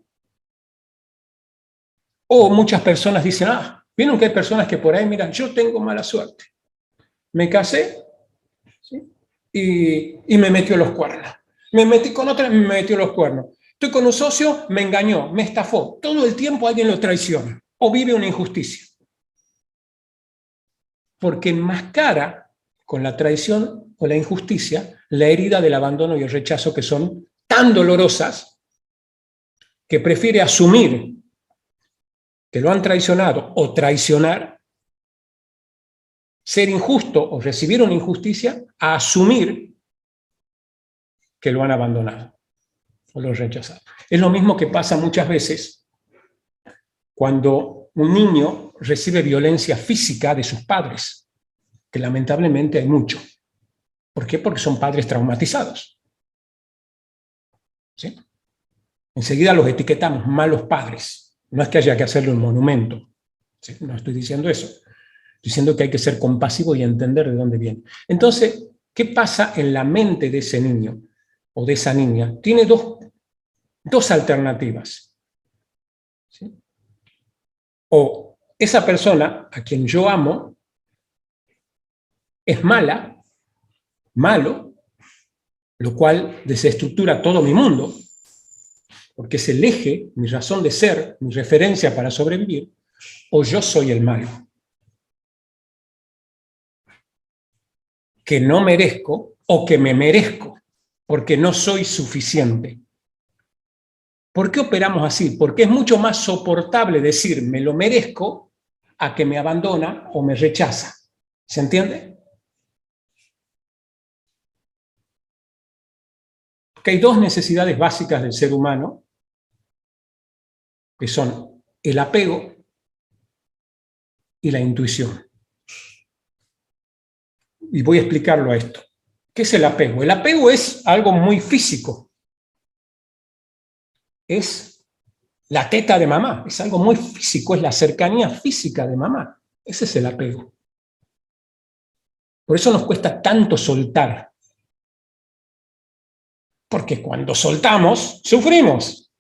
O muchas personas dicen, vieron que hay personas que por ahí, mira, yo tengo mala suerte. Me casé, ¿sí? y me metió los cuernos. Me metí con otra y me metió los cuernos. Estoy con un socio, me engañó, me estafó. Todo el tiempo alguien lo traiciona o vive una injusticia. Porque enmascara con la traición o la injusticia, la herida del abandono y el rechazo, que son tan dolorosas que prefiere asumir que lo han traicionado o traicionar, ser injusto o recibir una injusticia, a asumir que lo han abandonado o lo han rechazado. Es lo mismo que pasa muchas veces cuando un niño recibe violencia física de sus padres, que lamentablemente hay mucho. ¿Por qué? Porque son padres traumatizados. ¿Sí? Enseguida los etiquetamos malos padres. No es que haya que hacerle un monumento. ¿Sí? No estoy diciendo eso. Estoy diciendo que hay que ser compasivo y entender de dónde viene. Entonces, ¿qué pasa en la mente de ese niño o de esa niña? Tiene dos alternativas. ¿Sí? O esa persona a quien yo amo es mala, malo, lo cual desestructura todo mi mundo, porque es el eje, mi razón de ser, mi referencia para sobrevivir, o yo soy el malo, que no merezco o que me merezco, porque no soy suficiente. ¿Por qué operamos así? Porque es mucho más soportable decir me lo merezco a que me abandona o me rechaza. ¿Se entiende? Porque hay dos necesidades básicas del ser humano, que son el apego y la intuición. Y voy a explicarlo a esto. ¿Qué es el apego? El apego es algo muy físico. Es la teta de mamá, es algo muy físico, es la cercanía física de mamá. Ese es el apego. Por eso nos cuesta tanto soltar. Porque cuando soltamos, sufrimos.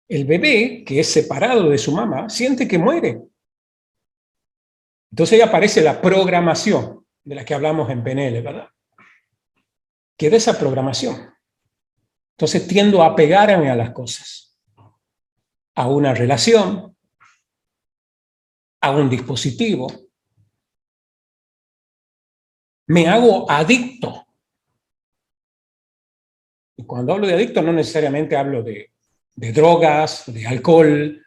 El bebé, que es separado de su mamá, siente que muere. Entonces ahí aparece la programación, de la que hablamos en PNL, ¿verdad? Queda esa programación. Entonces tiendo a apegarme a las cosas, a una relación, a un dispositivo. Me hago adicto. Y cuando hablo de adicto no necesariamente hablo de drogas, de alcohol,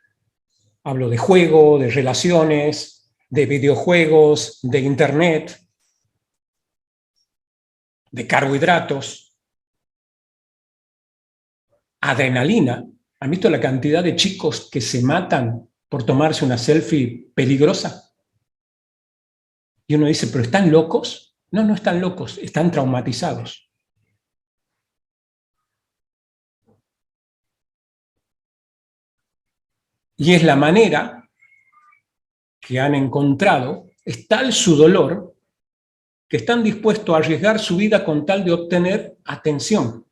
hablo de juego, de relaciones, de videojuegos, de internet, de carbohidratos, adrenalina. ¿Han visto la cantidad de chicos que se matan por tomarse una selfie peligrosa? Y uno dice, ¿pero están locos? No, no están locos, están traumatizados. Y es la manera que han encontrado, es tal su dolor, que están dispuestos a arriesgar su vida con tal de obtener atención.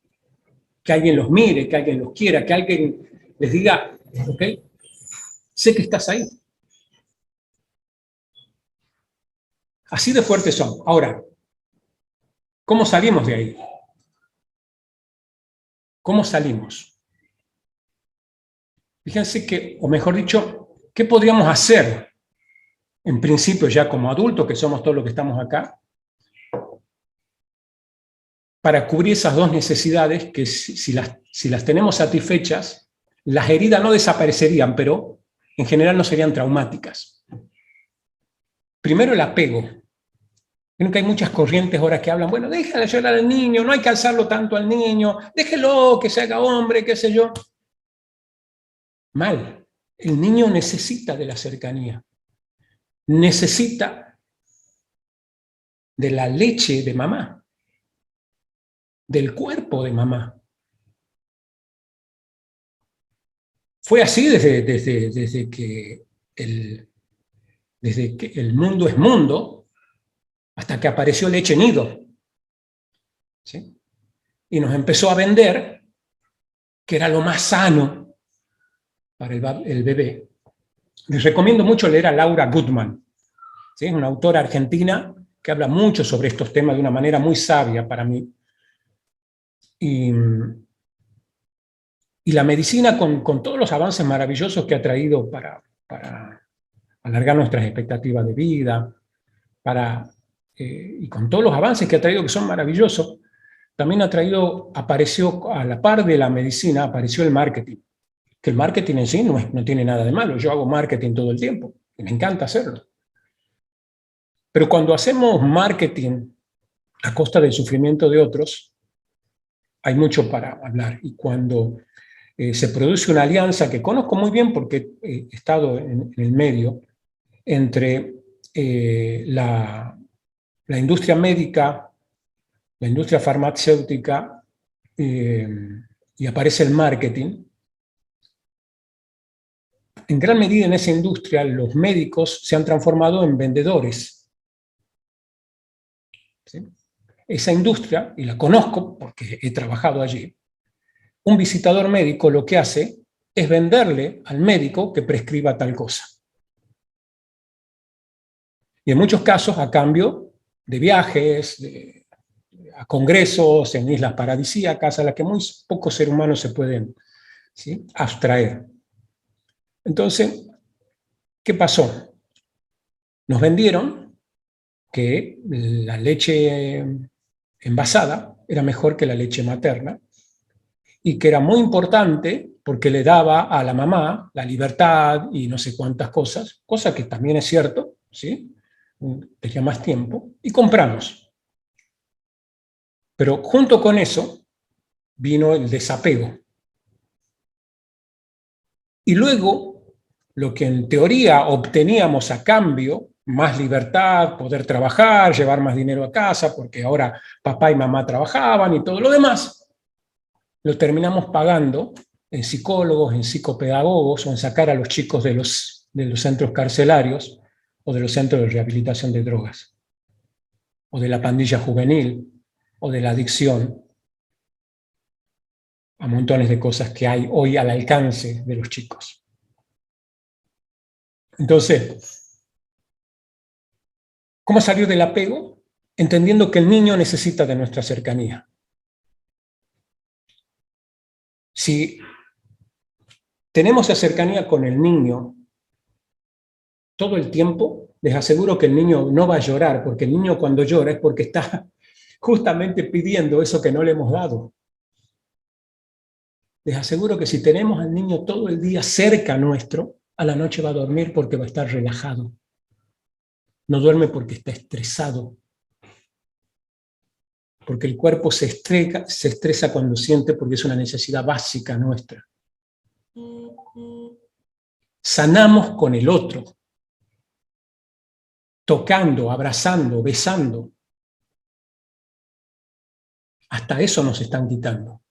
Que alguien los mire, que alguien los quiera, que alguien les diga, ok, sé que estás ahí. Así de fuertes son. Ahora, ¿cómo salimos de ahí? ¿Cómo salimos? Fíjense que, o mejor dicho, ¿qué podríamos hacer? En principio, ya como adultos, que somos todos los que estamos acá, para cubrir esas dos necesidades que si las tenemos satisfechas, las heridas no desaparecerían, pero en general no serían traumáticas. Primero, el apego. Creo que hay muchas corrientes ahora que hablan, bueno, déjale llorar al niño, no hay que alzarlo tanto al niño, déjelo que se haga hombre, qué sé yo. Mal. El niño necesita de la cercanía. Necesita de la leche de mamá, del cuerpo de mamá. Fue así desde que el mundo es mundo, hasta que apareció leche nido. ¿Sí? Y nos empezó a vender que era lo más sano para el bebé. Les recomiendo mucho leer a Laura Goodman, ¿sí? Una autora argentina que habla mucho sobre estos temas de una manera muy sabia para mí. Y la medicina, con todos los avances maravillosos que ha traído para alargar nuestras expectativas de vida, para y con todos los avances que ha traído, que son maravillosos, también apareció a la par de la medicina, apareció el marketing. Que el marketing en sí no tiene nada de malo. Yo hago marketing todo el tiempo y me encanta hacerlo. Pero cuando hacemos marketing a costa del sufrimiento de otros, hay mucho para hablar. Y cuando se produce una alianza que conozco muy bien porque he estado en el medio, entre la industria médica, la industria farmacéutica, y aparece el marketing. En gran medida en esa industria los médicos se han transformado en vendedores. ¿Sí? Esa industria, y la conozco porque he trabajado allí, un visitador médico lo que hace es venderle al médico que prescriba tal cosa. Y en muchos casos a cambio de viajes, a congresos en islas paradisíacas, a las que muy pocos seres humanos se pueden, ¿sí?, abstraer. Entonces, ¿qué pasó? Nos vendieron que la leche envasada era mejor que la leche materna y que era muy importante porque le daba a la mamá la libertad y no sé cuántas cosas, cosa que también es cierto, ¿sí? Tenía más tiempo, y compramos. Pero junto con eso vino el desapego. Y luego, lo que en teoría obteníamos a cambio, más libertad, poder trabajar, llevar más dinero a casa, porque ahora papá y mamá trabajaban y todo lo demás, lo terminamos pagando en psicólogos, en psicopedagogos, o en sacar a los chicos de los centros carcelarios, o de los centros de rehabilitación de drogas, o de la pandilla juvenil, o de la adicción, a montones de cosas que hay hoy al alcance de los chicos. Entonces, ¿cómo salió del apego? Entendiendo que el niño necesita de nuestra cercanía. Si tenemos esa cercanía con el niño todo el tiempo, les aseguro que el niño no va a llorar, porque el niño cuando llora es porque está justamente pidiendo eso que no le hemos dado. Les aseguro que si tenemos al niño todo el día cerca nuestro, a la noche va a dormir porque va a estar relajado. No duerme porque está estresado. Porque el cuerpo se estresa cuando siente, porque es una necesidad básica nuestra. Sanamos con el otro, tocando, abrazando, besando. Hasta eso nos están quitando.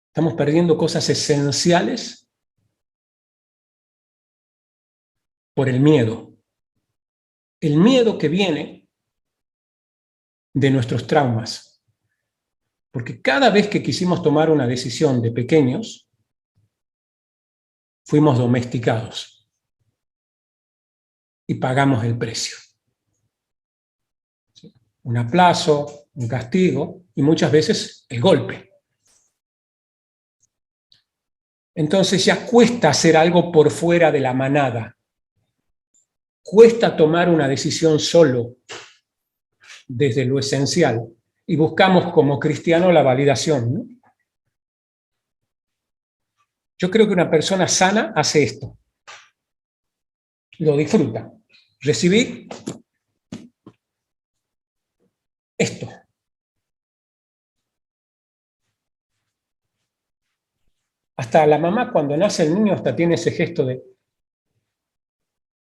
Estamos perdiendo cosas esenciales por el miedo. El miedo que viene de nuestros traumas. Porque cada vez que quisimos tomar una decisión de pequeños, fuimos domesticados y pagamos el precio. ¿Sí? Un aplazo, un castigo y muchas veces el golpe. Entonces ya cuesta hacer algo por fuera de la manada. Cuesta tomar una decisión solo desde lo esencial. Y buscamos como cristianos la validación, ¿no? Yo creo que una persona sana hace esto. Lo disfruta. Recibí esto. Hasta la mamá cuando nace el niño hasta tiene ese gesto de,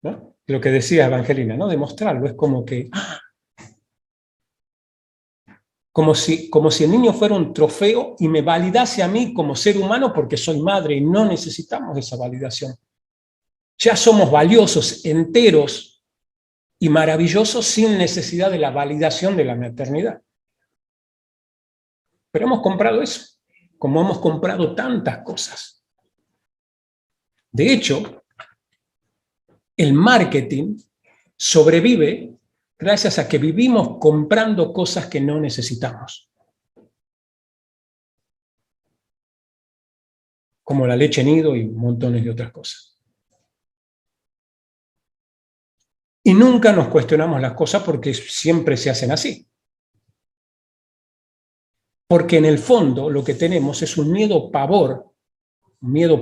¿no?, lo que decía Evangelina, ¿no?, de mostrarlo. Es como que, como si el niño fuera un trofeo y me validase a mí como ser humano porque soy madre y no necesitamos esa validación. Ya somos valiosos, enteros y maravillosos sin necesidad de la validación de la maternidad. Pero hemos comprado eso, como hemos comprado tantas cosas. De hecho, el marketing sobrevive gracias a que vivimos comprando cosas que no necesitamos. Como la leche nido y montones de otras cosas. Y nunca nos cuestionamos las cosas porque siempre se hacen así. Porque en el fondo lo que tenemos es un miedo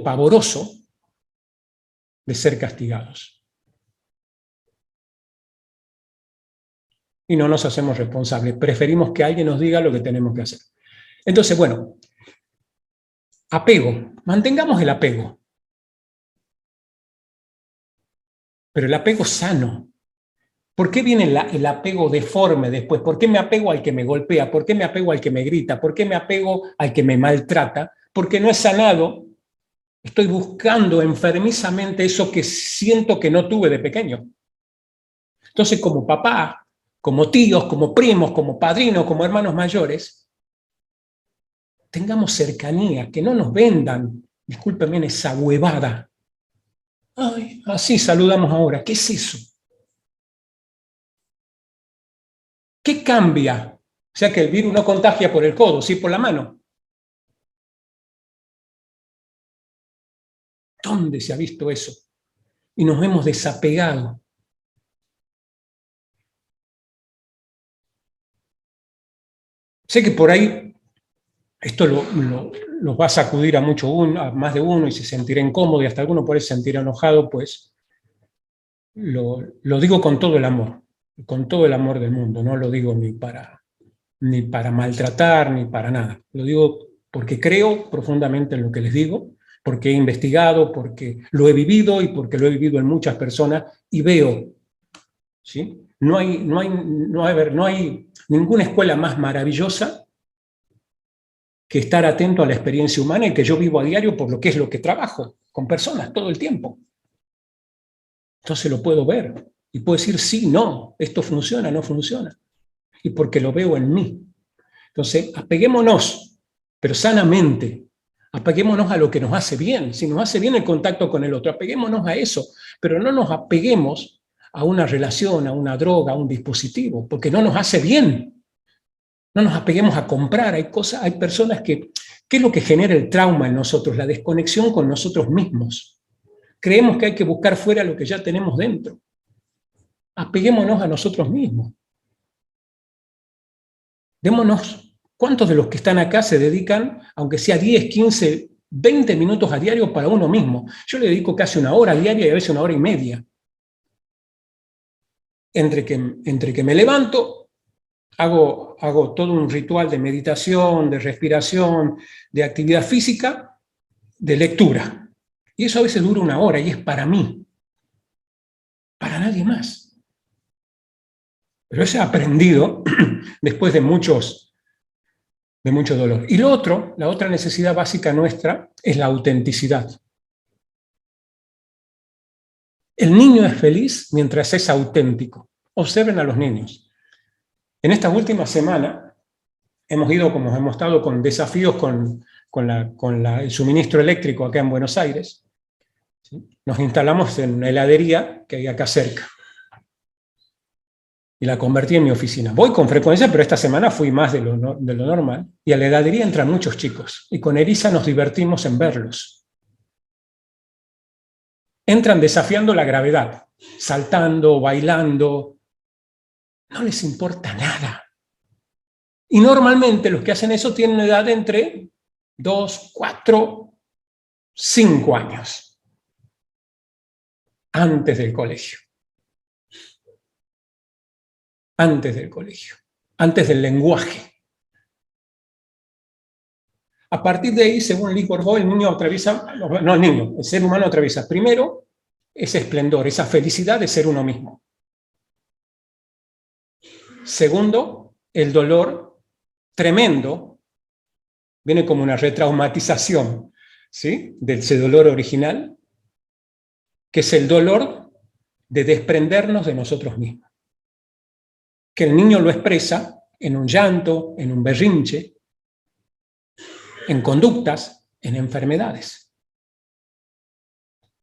pavoroso de ser castigados. Y no nos hacemos responsables. Preferimos que alguien nos diga lo que tenemos que hacer. Entonces, bueno, apego. Mantengamos el apego. Pero el apego sano. ¿Por qué viene el apego deforme después? ¿Por qué me apego al que me golpea? ¿Por qué me apego al que me grita? ¿Por qué me apego al que me maltrata? Porque no es sanado. Estoy buscando enfermizamente eso que siento que no tuve de pequeño. Entonces, como papá, como tíos, como primos, como padrinos, como hermanos mayores, tengamos cercanía, que no nos vendan, discúlpenme, esa huevada. Ay, así saludamos ahora. ¿Qué es eso? ¿Qué cambia? O sea que el virus no contagia por el codo, sí por la mano. ¿Dónde se ha visto eso? Y nos hemos desapegado. Sé que por ahí esto los va a sacudir a más de uno y se sentirá incómodo y hasta alguno puede sentir enojado, pues lo digo con todo el amor del mundo, no lo digo ni para maltratar ni para nada. Lo digo porque creo profundamente en lo que les digo, porque he investigado, porque lo he vivido y porque lo he vivido en muchas personas y veo, ¿sí? No hay ninguna escuela más maravillosa que estar atento a la experiencia humana y que yo vivo a diario por lo que es lo que trabajo, con personas todo el tiempo. Entonces lo puedo ver y puedo decir sí, no, esto funciona, no funciona. Y porque lo veo en mí. Entonces, apeguémonos, pero sanamente. Apeguémonos a lo que nos hace bien. Si nos hace bien el contacto con el otro, apeguémonos a eso. Pero no nos apeguemos a una relación, a una droga, a un dispositivo, porque no nos hace bien. No nos apeguemos a comprar. Hay personas que... ¿Qué es lo que genera el trauma en nosotros? La desconexión con nosotros mismos. Creemos que hay que buscar fuera lo que ya tenemos dentro. Apeguémonos a nosotros mismos. Démonos... ¿Cuántos de los que están acá se dedican, aunque sea 10, 15, 20 minutos a diario para uno mismo? Yo le dedico casi una hora diaria y a veces una hora y media. Entre que me levanto, hago todo un ritual de meditación, de respiración, de actividad física, de lectura. Y eso a veces dura una hora y es para mí, para nadie más. Pero eso he aprendido después de mucho dolor. Y la otra necesidad básica nuestra es la autenticidad. El niño es feliz mientras es auténtico. Observen a los niños. En esta última semana hemos estado con desafíos con el suministro eléctrico acá en Buenos Aires. ¿Sí? Nos instalamos en una heladería que hay acá cerca. Y la convertí en mi oficina. Voy con frecuencia, pero esta semana fui más de lo normal. Y a la heladería entran muchos chicos. Y con Elisa nos divertimos en verlos. Entran desafiando la gravedad, saltando, bailando. No les importa nada. Y normalmente los que hacen eso tienen una edad entre 2, 4, 5 años. Antes del colegio. Antes del colegio, antes del lenguaje. A partir de ahí, según Lee Bourdieu, el ser humano atraviesa primero ese esplendor, esa felicidad de ser uno mismo. Segundo, el dolor tremendo, viene como una retraumatización, ¿sí?, de ese dolor original, que es el dolor de desprendernos de nosotros mismos. Que el niño lo expresa en un llanto, en un berrinche, en conductas, en enfermedades.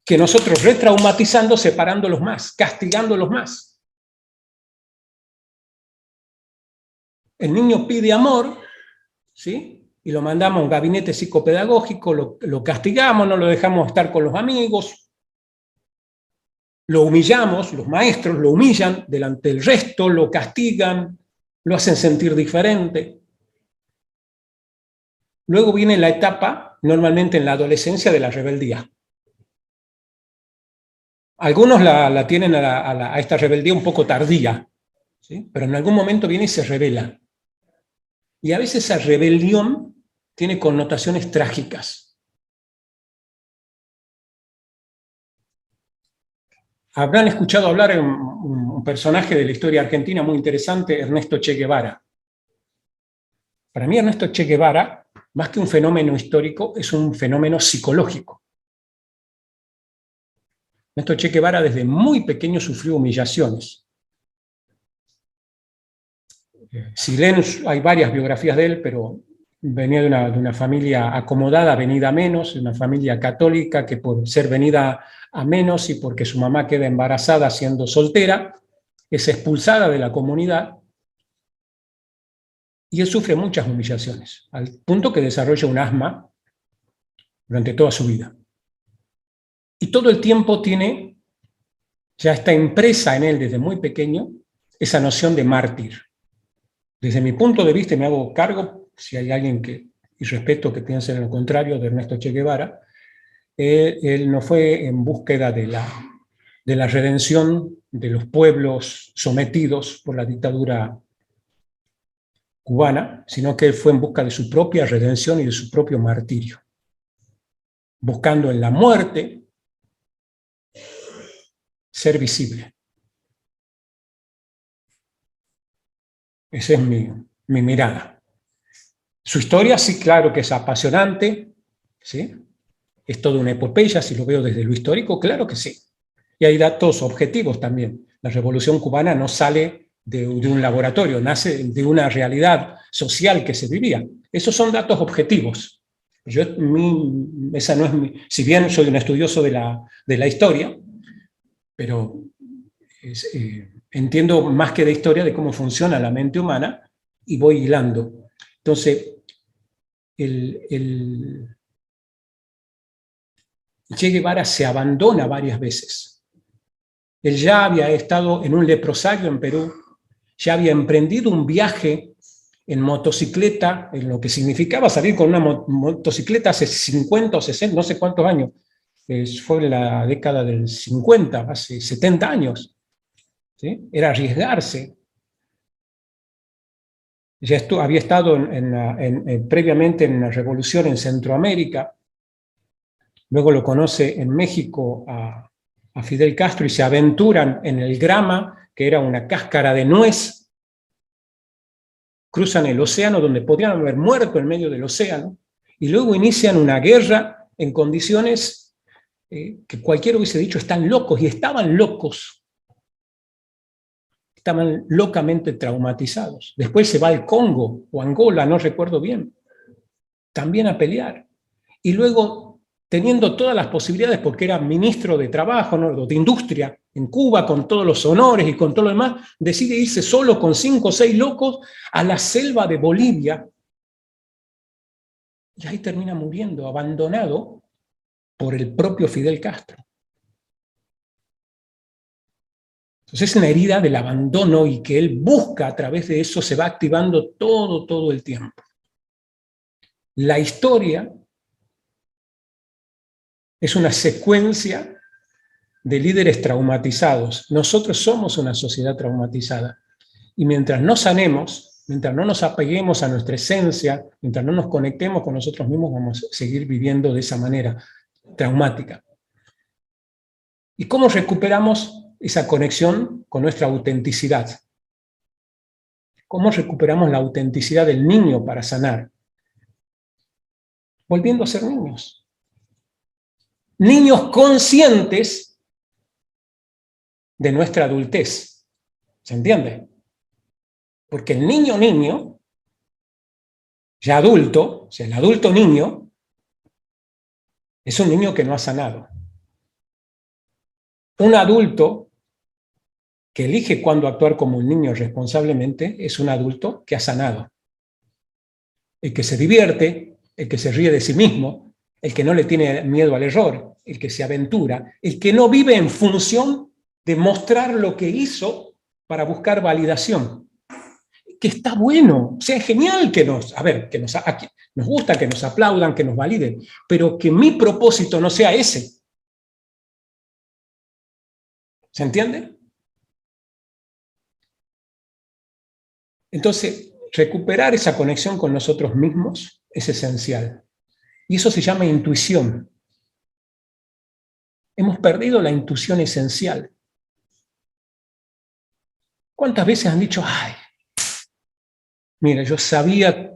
Que nosotros retraumatizando, separándolos más, castigándolos más. El niño pide amor, ¿sí?, y lo mandamos a un gabinete psicopedagógico, lo castigamos, no lo dejamos estar con los amigos. lo humillamos, los maestros lo humillan delante del resto, lo castigan, lo hacen sentir diferente. Luego viene la etapa, normalmente en la adolescencia, de la rebeldía. Algunos la tienen a esta rebeldía un poco tardía, ¿sí? Pero en algún momento viene y se rebela. Y a veces esa rebelión tiene connotaciones trágicas. Habrán escuchado hablar de un personaje de la historia argentina muy interesante, Ernesto Che Guevara. Para mí Ernesto Che Guevara, más que un fenómeno histórico, es un fenómeno psicológico. Ernesto Che Guevara desde muy pequeño sufrió humillaciones. Si leen, hay varias biografías de él, pero venía de una familia acomodada, venida a menos, de una familia católica que por ser venida a menos y porque su mamá queda embarazada siendo soltera, es expulsada de la comunidad y él sufre muchas humillaciones, al punto que desarrolla un asma durante toda su vida. Y todo el tiempo ya está impresa en él desde muy pequeño esa noción de mártir. Desde mi punto de vista, y me hago cargo, si hay alguien y respeto que piense en lo contrario de Ernesto Che Guevara, él no fue en búsqueda de la redención de los pueblos sometidos por la dictadura cubana, sino que él fue en busca de su propia redención y de su propio martirio, buscando en la muerte ser visible. Esa es mi mirada. Su historia, sí, claro que es apasionante, ¿sí? Es toda una epopeya, si lo veo desde lo histórico, claro que sí. Y hay datos objetivos también. La Revolución Cubana no sale de un laboratorio, nace de una realidad social que se vivía. Esos son datos objetivos. Esa no es si bien soy un estudioso de la historia, pero entiendo más que de historia de cómo funciona la mente humana y voy hilando. Entonces, Che Guevara se abandona varias veces. Él ya había estado en un leprosario en Perú, ya había emprendido un viaje en motocicleta, en lo que significaba salir con una motocicleta hace 50 o 60, no sé cuántos años, fue en la década del 50, hace 70 años. ¿Sí? Era arriesgarse. Ya había estado previamente en la revolución en Centroamérica, luego lo conoce en México a Fidel Castro y se aventuran en el Grama, que era una cáscara de nuez, cruzan el océano donde podrían haber muerto en medio del océano, y luego inician una guerra en condiciones que cualquiera hubiese dicho están locos, y estaban locos. Estaban locamente traumatizados. Después se va al Congo o Angola, no recuerdo bien, también a pelear. Y luego, teniendo todas las posibilidades, porque era ministro de Trabajo, ¿no?, de Industria, en Cuba, con todos los honores y con todo lo demás, decide irse solo con 5 o 6 locos a la selva de Bolivia. Y ahí termina muriendo, abandonado por el propio Fidel Castro. Entonces es una herida del abandono y que él busca a través de eso, se va activando todo el tiempo. La historia es una secuencia de líderes traumatizados. Nosotros somos una sociedad traumatizada. Y mientras no sanemos, mientras no nos apeguemos a nuestra esencia, mientras no nos conectemos con nosotros mismos, vamos a seguir viviendo de esa manera traumática. ¿Y cómo recuperamos esa conexión con nuestra autenticidad? ¿Cómo recuperamos la autenticidad del niño para sanar? Volviendo a ser niños. Niños conscientes de nuestra adultez. ¿Se entiende? Porque el niño, ya adulto, o sea, el adulto niño, es un niño que no ha sanado. Un adulto que elige cuándo actuar como un niño responsablemente es un adulto que ha sanado. El que se divierte, el que se ríe de sí mismo, el que no le tiene miedo al error, el que se aventura, el que no vive en función de mostrar lo que hizo para buscar validación. Que está bueno, o sea, es genial que nos gusta que nos aplaudan, que nos validen, pero que mi propósito no sea ese. ¿Se entiende? Entonces, recuperar esa conexión con nosotros mismos es esencial. Y eso se llama intuición. Hemos perdido la intuición esencial. ¿Cuántas veces han dicho, ay, mira, yo sabía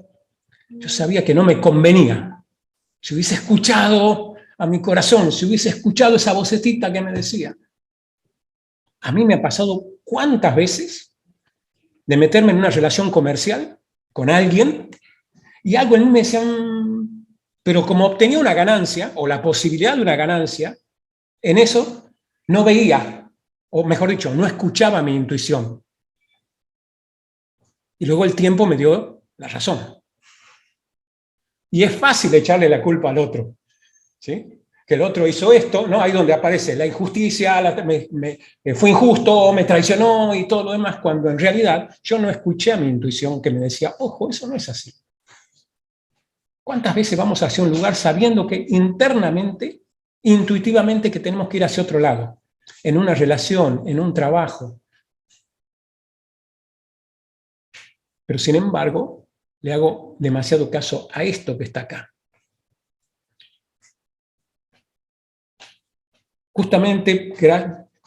que no me convenía? Si hubiese escuchado a mi corazón, si hubiese escuchado esa vocecita que me decía. A mí me ha pasado cuántas veces de meterme en una relación comercial con alguien y algo en mí me decía, pero como obtenía una ganancia o la posibilidad de una ganancia, en eso no veía, o mejor dicho, no escuchaba mi intuición. Y luego el tiempo me dio la razón. Y es fácil echarle la culpa al otro, ¿sí? Que el otro hizo esto, ¿no? Ahí donde aparece la injusticia, fue injusto, me traicionó y todo lo demás, cuando en realidad yo no escuché a mi intuición que me decía, ojo, eso no es así. ¿Cuántas veces vamos hacia un lugar sabiendo que internamente, intuitivamente, que tenemos que ir hacia otro lado? En una relación, en un trabajo. Pero sin embargo, le hago demasiado caso a esto que está acá. Justamente,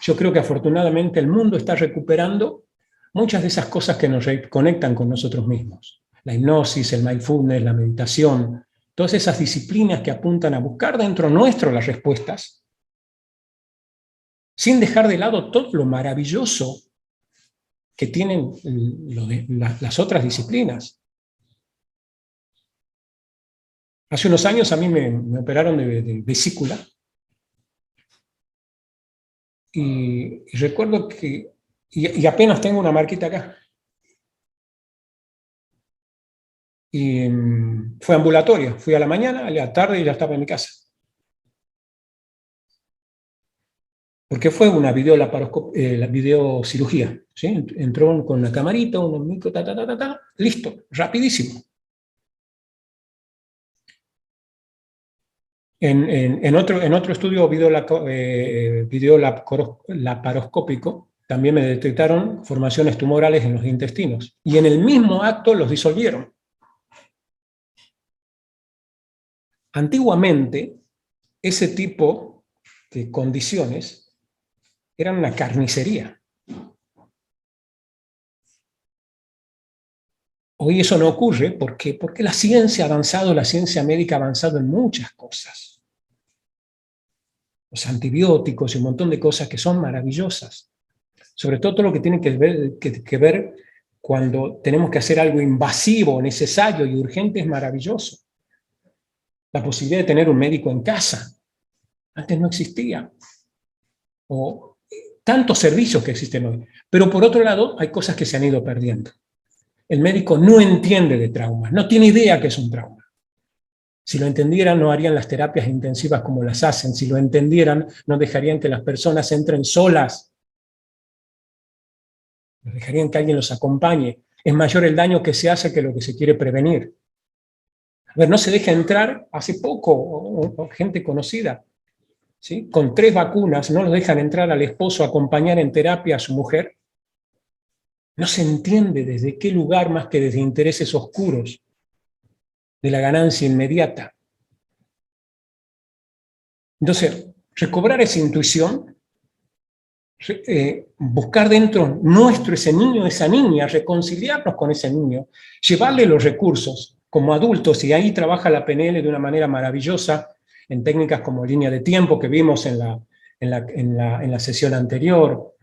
yo creo que afortunadamente el mundo está recuperando muchas de esas cosas que nos conectan con nosotros mismos. La hipnosis, el mindfulness, la meditación, todas esas disciplinas que apuntan a buscar dentro nuestro las respuestas, sin dejar de lado todo lo maravilloso que tienen las otras disciplinas. Hace unos años a mí me operaron de vesícula. Y recuerdo que, y apenas tengo una marquita acá. Y fue ambulatorio, fui a la mañana, a la tarde y ya estaba en mi casa. Porque fue una videocirugía, ¿sí? Entró con una camarita, un micro, listo, rapidísimo. En otro estudio videolaparoscópico también me detectaron formaciones tumorales en los intestinos. Y en el mismo acto los disolvieron. Antiguamente, ese tipo de condiciones eran una carnicería. Hoy eso no ocurre, ¿por qué? Porque la ciencia ha avanzado, la ciencia médica ha avanzado en muchas cosas. Los antibióticos y un montón de cosas que son maravillosas. Sobre todo lo que tiene que ver cuando tenemos que hacer algo invasivo, necesario y urgente es maravilloso. La posibilidad de tener un médico en casa. Antes no existía. O tantos servicios que existen hoy. Pero por otro lado, hay cosas que se han ido perdiendo. El médico no entiende de traumas, no tiene idea que es un trauma. Si lo entendieran, no harían las terapias intensivas como las hacen. Si lo entendieran, no dejarían que las personas entren solas. No dejarían que alguien los acompañe. Es mayor el daño que se hace que lo que se quiere prevenir. A ver, no se deja entrar, hace poco, gente conocida, ¿sí? Con 3 vacunas, no los dejan entrar al esposo a acompañar en terapia a su mujer. No se entiende desde qué lugar más que desde intereses oscuros de la ganancia inmediata. Entonces, recobrar esa intuición, buscar dentro nuestro ese niño, esa niña, reconciliarnos con ese niño, llevarle los recursos como adultos, y ahí trabaja la PNL de una manera maravillosa, en técnicas como línea de tiempo que vimos en la sesión anterior,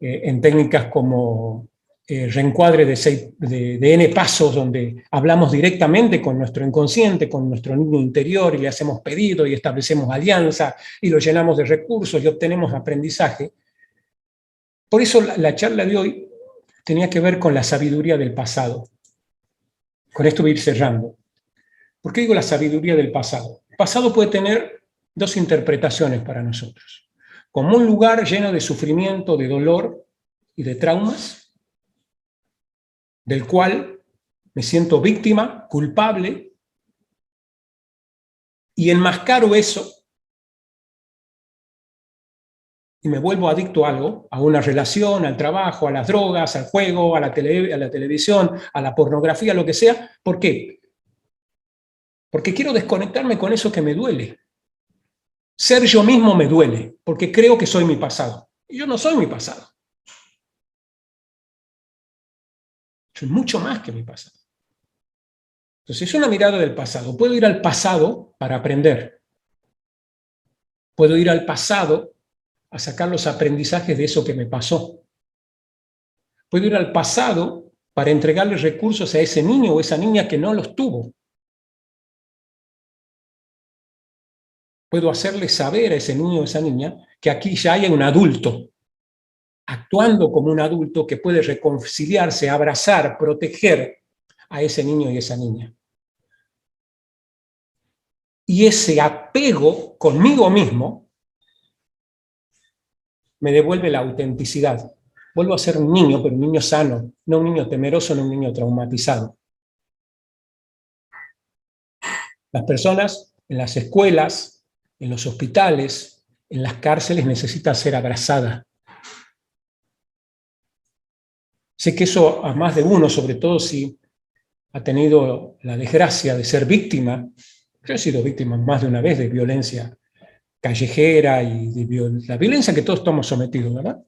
en técnicas como reencuadre de N pasos, donde hablamos directamente con nuestro inconsciente, con nuestro niño interior, y le hacemos pedido y establecemos alianza, y lo llenamos de recursos y obtenemos aprendizaje. Por eso la charla de hoy tenía que ver con la sabiduría del pasado. Con esto voy a ir cerrando. ¿Por qué digo la sabiduría del pasado? El pasado puede tener 2 interpretaciones para nosotros. como un lugar lleno de sufrimiento, de dolor y de traumas, del cual me siento víctima, culpable, y enmascaro eso y me vuelvo adicto a algo, a una relación, al trabajo, a las drogas, al juego, a la televisión, a la pornografía, lo que sea. ¿Por qué? Porque quiero desconectarme con eso que me duele. Ser yo mismo me duele, porque creo que soy mi pasado. Y yo no soy mi pasado. Soy mucho más que mi pasado. Entonces es una mirada del pasado. Puedo ir al pasado para aprender. Puedo ir al pasado a sacar los aprendizajes de eso que me pasó. Puedo ir al pasado para entregarle recursos a ese niño o esa niña que no los tuvo. Puedo hacerle saber a ese niño o esa niña que aquí ya hay un adulto, actuando como un adulto que puede reconciliarse, abrazar, proteger a ese niño y esa niña. Y ese apego conmigo mismo me devuelve la autenticidad. Vuelvo a ser un niño, pero un niño sano, no un niño temeroso, no un niño traumatizado. Las personas en las escuelas, en los hospitales, en las cárceles necesitan ser abrazadas. Sé que eso a más de uno, sobre todo si ha tenido la desgracia de ser víctima. Yo he sido víctima más de una vez de violencia callejera y de la violencia que todos estamos sometidos, ¿verdad?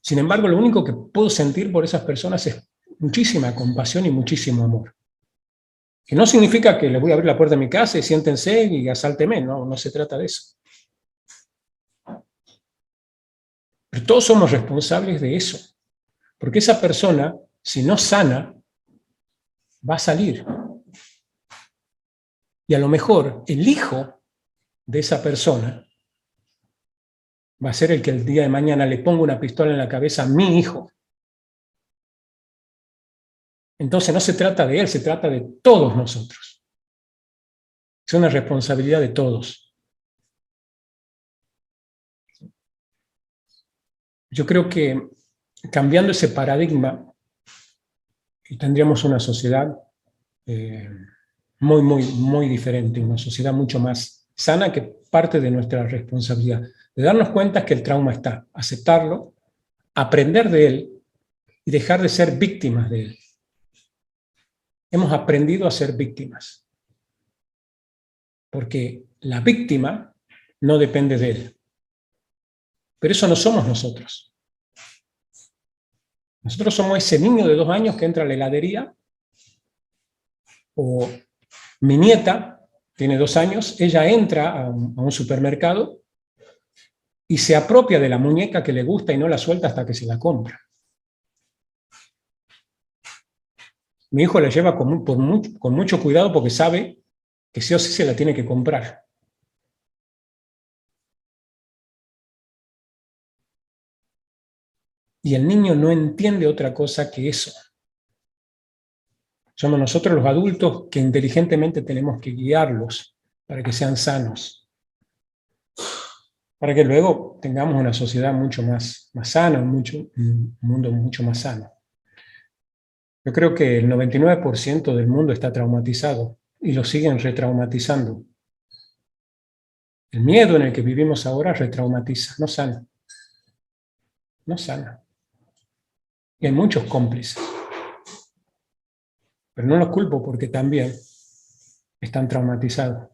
Sin embargo, lo único que puedo sentir por esas personas es muchísima compasión y muchísimo amor. Que no significa que les voy a abrir la puerta de mi casa y siéntense y asáltenme, no se trata de eso. Pero todos somos responsables de eso. Porque esa persona, si no sana, va a salir. Y a lo mejor el hijo de esa persona va a ser el que el día de mañana le ponga una pistola en la cabeza a mi hijo. Entonces no se trata de él, se trata de todos nosotros. Es una responsabilidad de todos. Yo creo que cambiando ese paradigma, tendríamos una sociedad muy diferente, una sociedad mucho más sana, que parte de nuestra responsabilidad. De darnos cuenta que el trauma está, aceptarlo, aprender de él y dejar de ser víctimas de él. Hemos aprendido a ser víctimas. Porque la víctima no depende de él. Pero eso no somos nosotros. Nosotros somos ese niño de 2 años que entra a la heladería, o mi nieta tiene 2 años, ella entra a un supermercado y se apropia de la muñeca que le gusta y no la suelta hasta que se la compra. Mi hijo la lleva con mucho cuidado porque sabe que sí o sí se la tiene que comprar. Y el niño no entiende otra cosa que eso. Somos nosotros los adultos que inteligentemente tenemos que guiarlos para que sean sanos. Para que luego tengamos una sociedad mucho más sana, un mundo mucho más sano. Yo creo que el 99% del mundo está traumatizado y lo siguen retraumatizando. El miedo en el que vivimos ahora retraumatiza, no sana. No sana. Y hay muchos cómplices. Pero no los culpo porque también están traumatizados.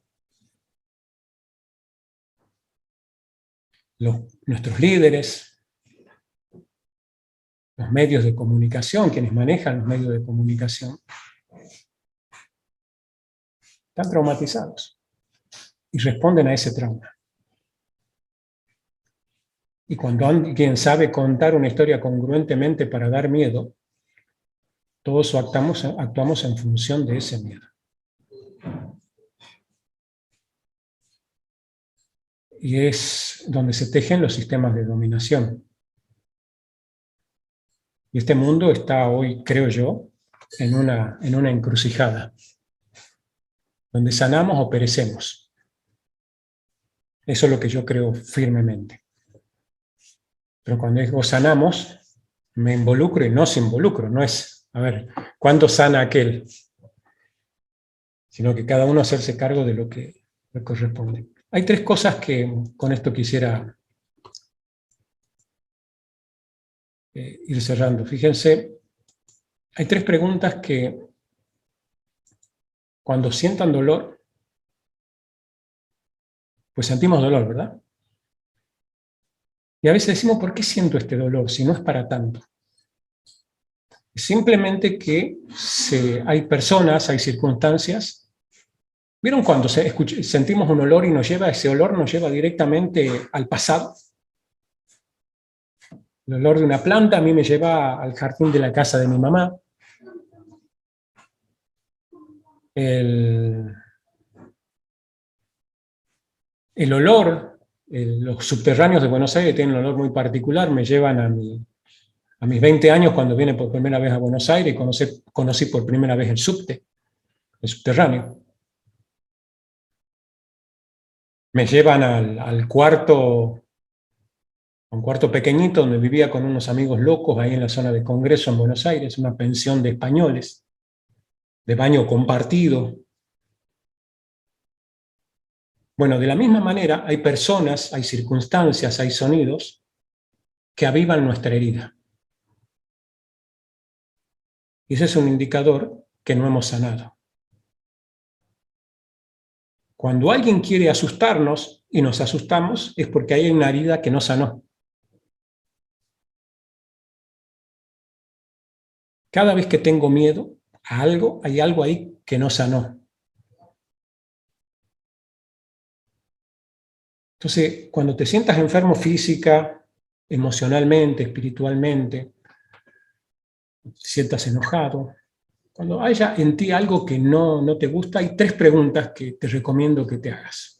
Nuestros líderes, los medios de comunicación, quienes manejan los medios de comunicación, están traumatizados y responden a ese trauma. Y cuando alguien sabe contar una historia congruentemente para dar miedo, todos actuamos en función de ese miedo. Y es donde se tejen los sistemas de dominación. Y este mundo está hoy, creo yo, en una encrucijada, donde sanamos o perecemos. Eso es lo que yo creo firmemente. Pero cuando digo sanamos, me involucro y no se involucro. No es, a ver, ¿cuánto sana aquel? Sino que cada uno hacerse cargo de lo que le corresponde. Hay 3 cosas que con esto quisiera ir cerrando. Fíjense, hay 3 preguntas que cuando sientan dolor, pues sentimos dolor, ¿verdad? Y a veces decimos, ¿por qué siento este dolor si no es para tanto? Simplemente que hay personas, hay circunstancias. ¿Vieron cuando sentimos un olor y ese olor nos lleva directamente al pasado? El olor de una planta a mí me lleva al jardín de la casa de mi mamá. El olor, los subterráneos de Buenos Aires tienen un olor muy particular, me llevan a mis 20 años cuando vine por primera vez a Buenos Aires y conocí por primera vez el subterráneo. Me llevan a un cuarto pequeñito donde vivía con unos amigos locos ahí en la zona de Congreso en Buenos Aires, una pensión de españoles, de baño compartido. Bueno, de la misma manera hay personas, hay circunstancias, hay sonidos que avivan nuestra herida. Y ese es un indicador que no hemos sanado. Cuando alguien quiere asustarnos y nos asustamos es porque hay una herida que no sanó. Cada vez que tengo miedo a algo, hay algo ahí que no sanó. Entonces, cuando te sientas enfermo física, emocionalmente, espiritualmente, te sientas enojado, cuando haya en ti algo que no te gusta, hay 3 preguntas que te recomiendo que te hagas.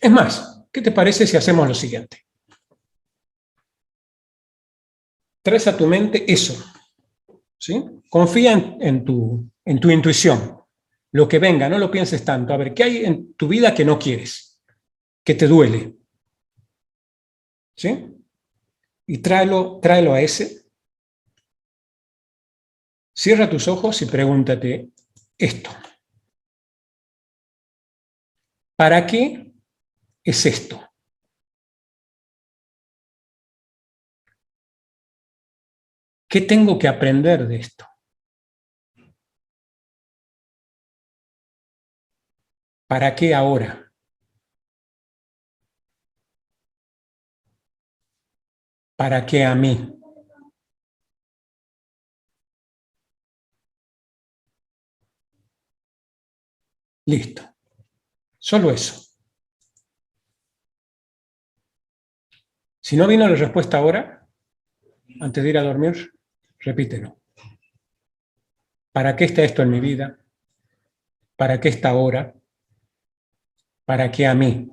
Es más, ¿qué te parece si hacemos lo siguiente? Traes a tu mente eso, ¿sí? Confía en tu intuición. Lo que venga, no lo pienses tanto. A ver, ¿qué hay en tu vida que no quieres? Que te duele. ¿Sí? Y tráelo a ese. Cierra tus ojos y pregúntate esto. ¿Para qué es esto? ¿Qué tengo que aprender de esto? ¿Para qué ahora? ¿Para qué a mí? Listo. Solo eso. Si no vino la respuesta ahora, antes de ir a dormir, repítelo. ¿Para qué está esto en mi vida? ¿Para qué está ahora? ¿Para qué a mí?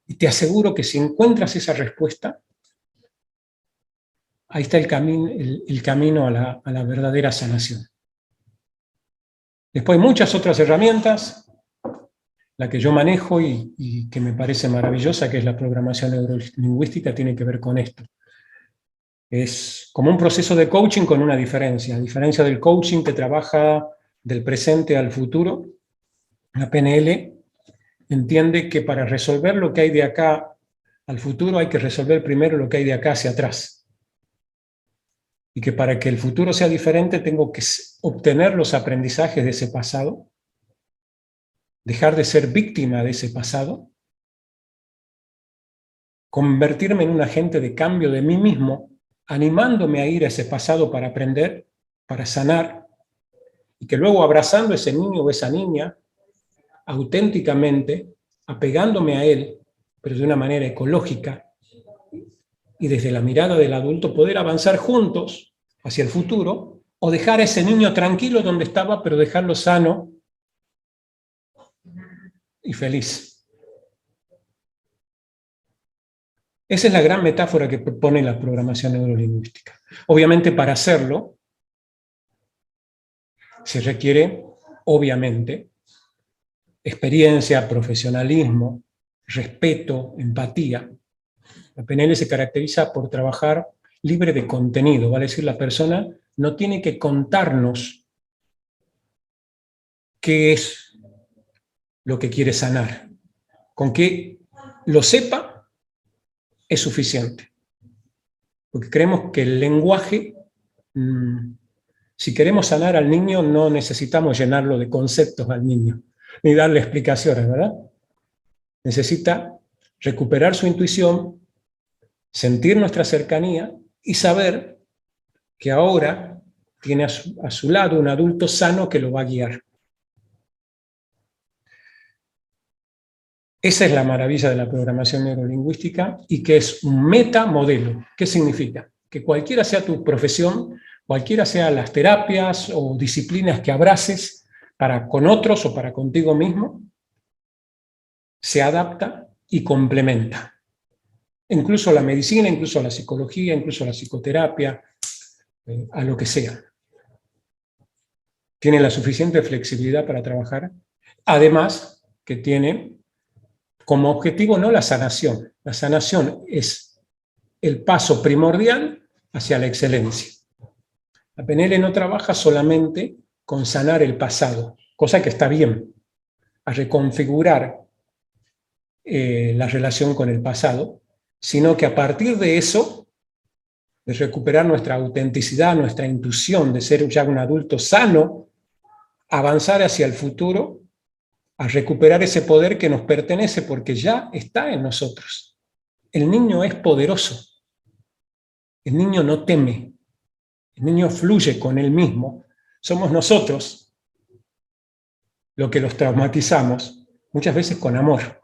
Y te aseguro que si encuentras esa respuesta, ahí está el camino a la verdadera sanación. Después hay muchas otras herramientas, la que yo manejo y que me parece maravillosa, que es la programación neurolingüística, tiene que ver con esto. Es como un proceso de coaching con una diferencia. A diferencia del coaching que trabaja del presente al futuro, la PNL entiende que para resolver lo que hay de acá al futuro hay que resolver primero lo que hay de acá hacia atrás. Y que para que el futuro sea diferente tengo que obtener los aprendizajes de ese pasado, dejar de ser víctima de ese pasado, convertirme en un agente de cambio de mí mismo, animándome a ir a ese pasado para aprender, para sanar, y que luego abrazando a ese niño o esa niña, auténticamente, apegándome a él, pero de una manera ecológica, y desde la mirada del adulto poder avanzar juntos hacia el futuro, o dejar a ese niño tranquilo donde estaba, pero dejarlo sano y feliz. Esa es la gran metáfora que propone la programación neurolingüística. Obviamente, para hacerlo, Se requiere, obviamente, experiencia, profesionalismo, respeto, empatía. La PNL se caracteriza por trabajar libre de contenido, vale decir, la persona no tiene que contarnos qué es lo que quiere sanar. Con que lo sepa es suficiente. Porque creemos que el lenguaje, si queremos sanar al niño, no necesitamos llenarlo de conceptos al niño, ni darle explicaciones, ¿verdad? Necesita recuperar su intuición, sentir nuestra cercanía y saber que ahora tiene a su lado un adulto sano que lo va a guiar. Esa es la maravilla de la programación neurolingüística y que es un metamodelo. ¿Qué significa? Que cualquiera sea tu profesión, cualquiera sean las terapias o disciplinas que abraces para con otros o para contigo mismo, se adapta y complementa. Incluso la medicina, incluso la psicología, incluso la psicoterapia, a lo que sea. Tiene la suficiente flexibilidad para trabajar. Además, que tiene como objetivo no la sanación. La sanación es el paso primordial hacia la excelencia. La PNL no trabaja solamente con sanar el pasado, cosa que está bien, a reconfigurar la relación con el pasado, sino que a partir de eso, de recuperar nuestra autenticidad, nuestra intuición de ser ya un adulto sano, avanzar hacia el futuro, a recuperar ese poder que nos pertenece porque ya está en nosotros. El niño es poderoso. El niño no teme. El niño fluye con él mismo. Somos nosotros los que los traumatizamos, muchas veces con amor,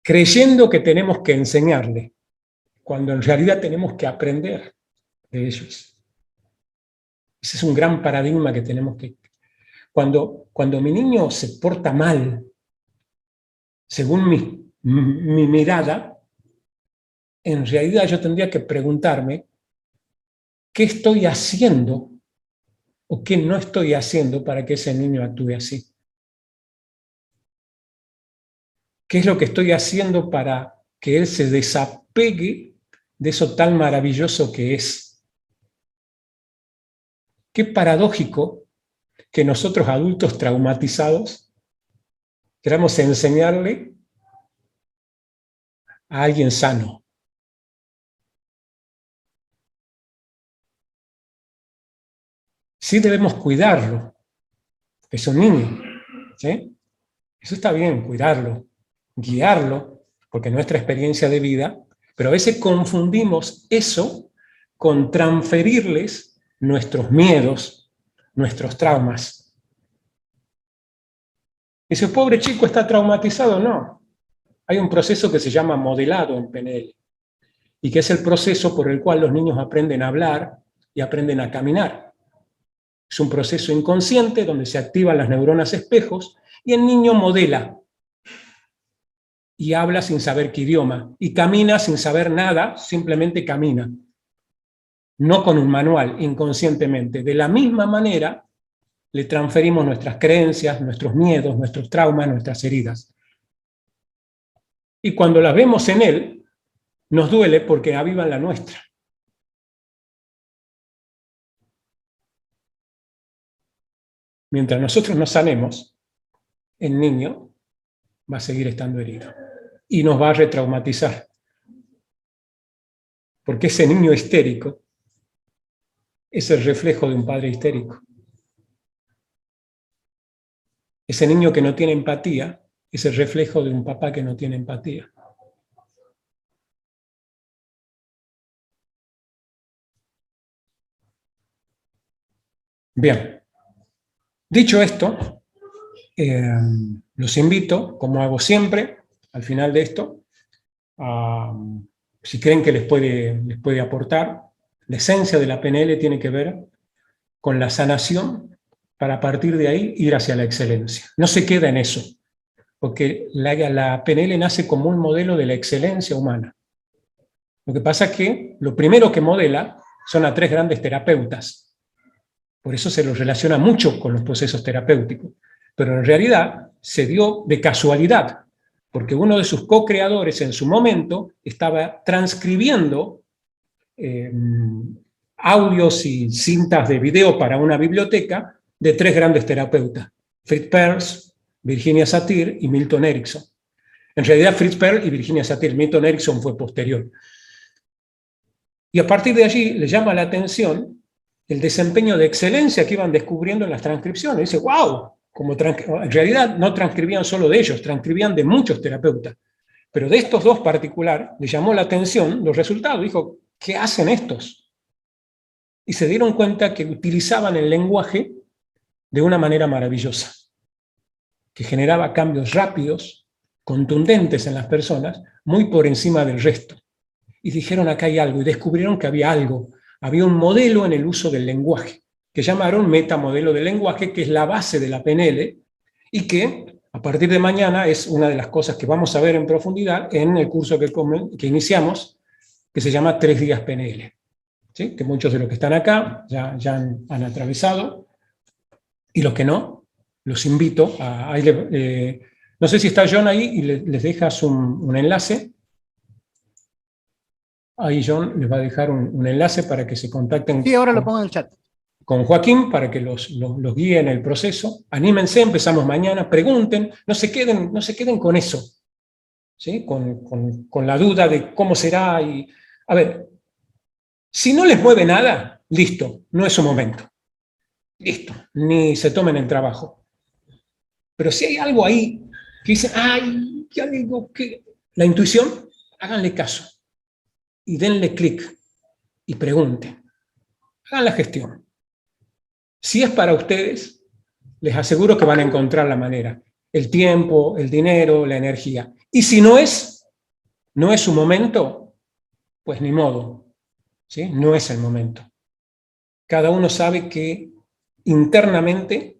creyendo que tenemos que enseñarle, cuando en realidad tenemos que aprender de ellos. Ese es un gran paradigma que tenemos que... Cuando mi niño se porta mal, según mi mirada, en realidad yo tendría que preguntarme qué estoy haciendo o qué no estoy haciendo para que ese niño actúe así. ¿Qué es lo que estoy haciendo para que él se desapegue de eso tan maravilloso que es? Qué paradójico que nosotros adultos traumatizados queramos enseñarle a alguien sano. Sí debemos cuidarlo, es un niño, ¿sí? Eso está bien, cuidarlo, guiarlo, porque nuestra experiencia de vida, pero a veces confundimos eso con transferirles nuestros miedos, nuestros traumas. Y si el pobre chico está traumatizado, no. Hay un proceso que se llama modelado en PNL, y que es el proceso por el cual los niños aprenden a hablar y aprenden a caminar. Es un proceso inconsciente donde se activan las neuronas espejos y el niño modela y habla sin saber qué idioma y camina sin saber nada, simplemente camina. No con un manual, inconscientemente. De la misma manera, le transferimos nuestras creencias, nuestros miedos, nuestros traumas, nuestras heridas. Y cuando las vemos en él, nos duele porque avivan la nuestra. Mientras nosotros nos sanemos, el niño va a seguir estando herido y nos va a retraumatizar. Porque ese niño histérico es el reflejo de un padre histérico. Ese niño que no tiene empatía es el reflejo de un papá que no tiene empatía. Bien. Dicho esto, los invito, como hago siempre, al final de esto, si creen que les puede aportar, la esencia de la PNL tiene que ver con la sanación para a partir de ahí ir hacia la excelencia. No se queda en eso, porque la PNL nace como un modelo de la excelencia humana. Lo que pasa es que lo primero que modela son a 3 grandes terapeutas, Por eso se lo relaciona mucho con los procesos terapéuticos. Pero en realidad se dio de casualidad, porque uno de sus co-creadores en su momento estaba transcribiendo audios y cintas de video para una biblioteca de 3 grandes terapeutas, Fritz Perls, Virginia Satir y Milton Erickson. En realidad Fritz Perls y Virginia Satir, Milton Erickson fue posterior. Y a partir de allí le llama la atención el desempeño de excelencia que iban descubriendo en las transcripciones. Dice, wow, en realidad no transcribían solo de ellos, transcribían de muchos terapeutas. Pero de estos 2 particular le llamó la atención los resultados. Dijo, ¿qué hacen estos? Y se dieron cuenta que utilizaban el lenguaje de una manera maravillosa, que generaba cambios rápidos, contundentes en las personas, muy por encima del resto. Y dijeron, acá hay algo, y descubrieron que había algo. Había un modelo en el uso del lenguaje, que llamaron metamodelo del lenguaje, que es la base de la PNL, y que a partir de mañana es una de las cosas que vamos a ver en profundidad en el curso que iniciamos, que se llama 3 días PNL. ¿Sí? Que muchos de los que están acá ya han atravesado, y los que no, los invito a... no sé si está John ahí y les dejas un enlace. Ahí John les va a dejar un enlace para que se contacten. Sí, ahora lo pongo en el chat. Con Joaquín para que los guíe en el proceso. Anímense, empezamos mañana, pregunten, no se queden con eso, ¿sí? Con la duda de cómo será. A ver, si no les mueve nada, listo, no es su momento. Listo, ni se tomen el trabajo. Pero si hay algo ahí que dicen, ay, ¿qué algo que... La intuición, háganle caso y denle clic y pregunten. Hagan la gestión. Si es para ustedes, les aseguro que van a encontrar la manera. El tiempo, el dinero, la energía. Y si no es su momento, pues ni modo. ¿Sí? No es el momento. Cada uno sabe que internamente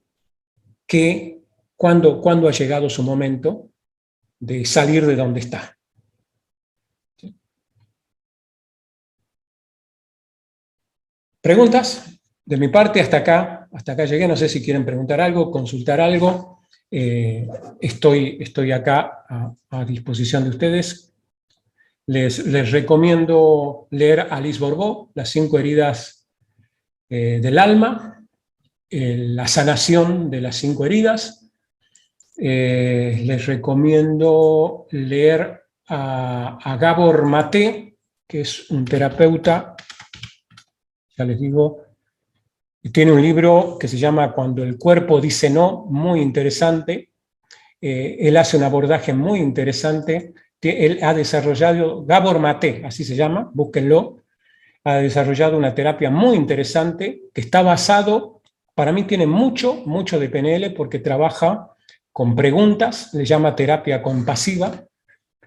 cuando ha llegado su momento de salir de donde está. ¿Sí? ¿Preguntas? De mi parte hasta acá llegué. No sé si quieren preguntar algo, consultar algo. Estoy acá a disposición de ustedes. Les recomiendo leer a Alice Borbó, Las 5 heridas del alma, la sanación de las 5 heridas. Les recomiendo leer a Gabor Maté, que es un terapeuta, ya les digo, tiene un libro que se llama Cuando el cuerpo dice no, muy interesante. Él hace un abordaje muy interesante. Él ha desarrollado, Gabor Maté, así se llama, búsquenlo, ha desarrollado una terapia muy interesante que está basado, para mí tiene mucho de PNL porque trabaja con preguntas, le llama terapia compasiva.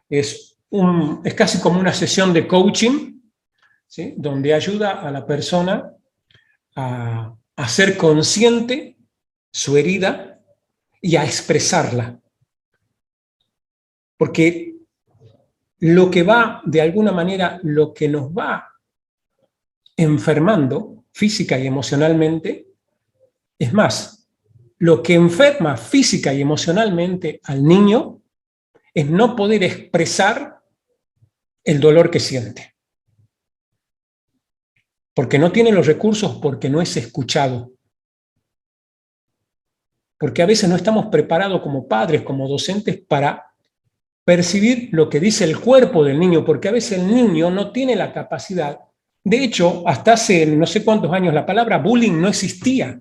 Es casi como una sesión de coaching, ¿sí? Donde ayuda a la persona a ser consciente su herida y a expresarla. Porque lo que va, de alguna manera, lo que nos va enfermando física y emocionalmente, es más, lo que enferma física y emocionalmente al niño es no poder expresar el dolor que siente. Porque no tiene los recursos, porque no es escuchado. Porque a veces no estamos preparados como padres, como docentes, para percibir lo que dice el cuerpo del niño, porque a veces el niño no tiene la capacidad. De hecho, hasta hace no sé cuántos años la palabra bullying no existía.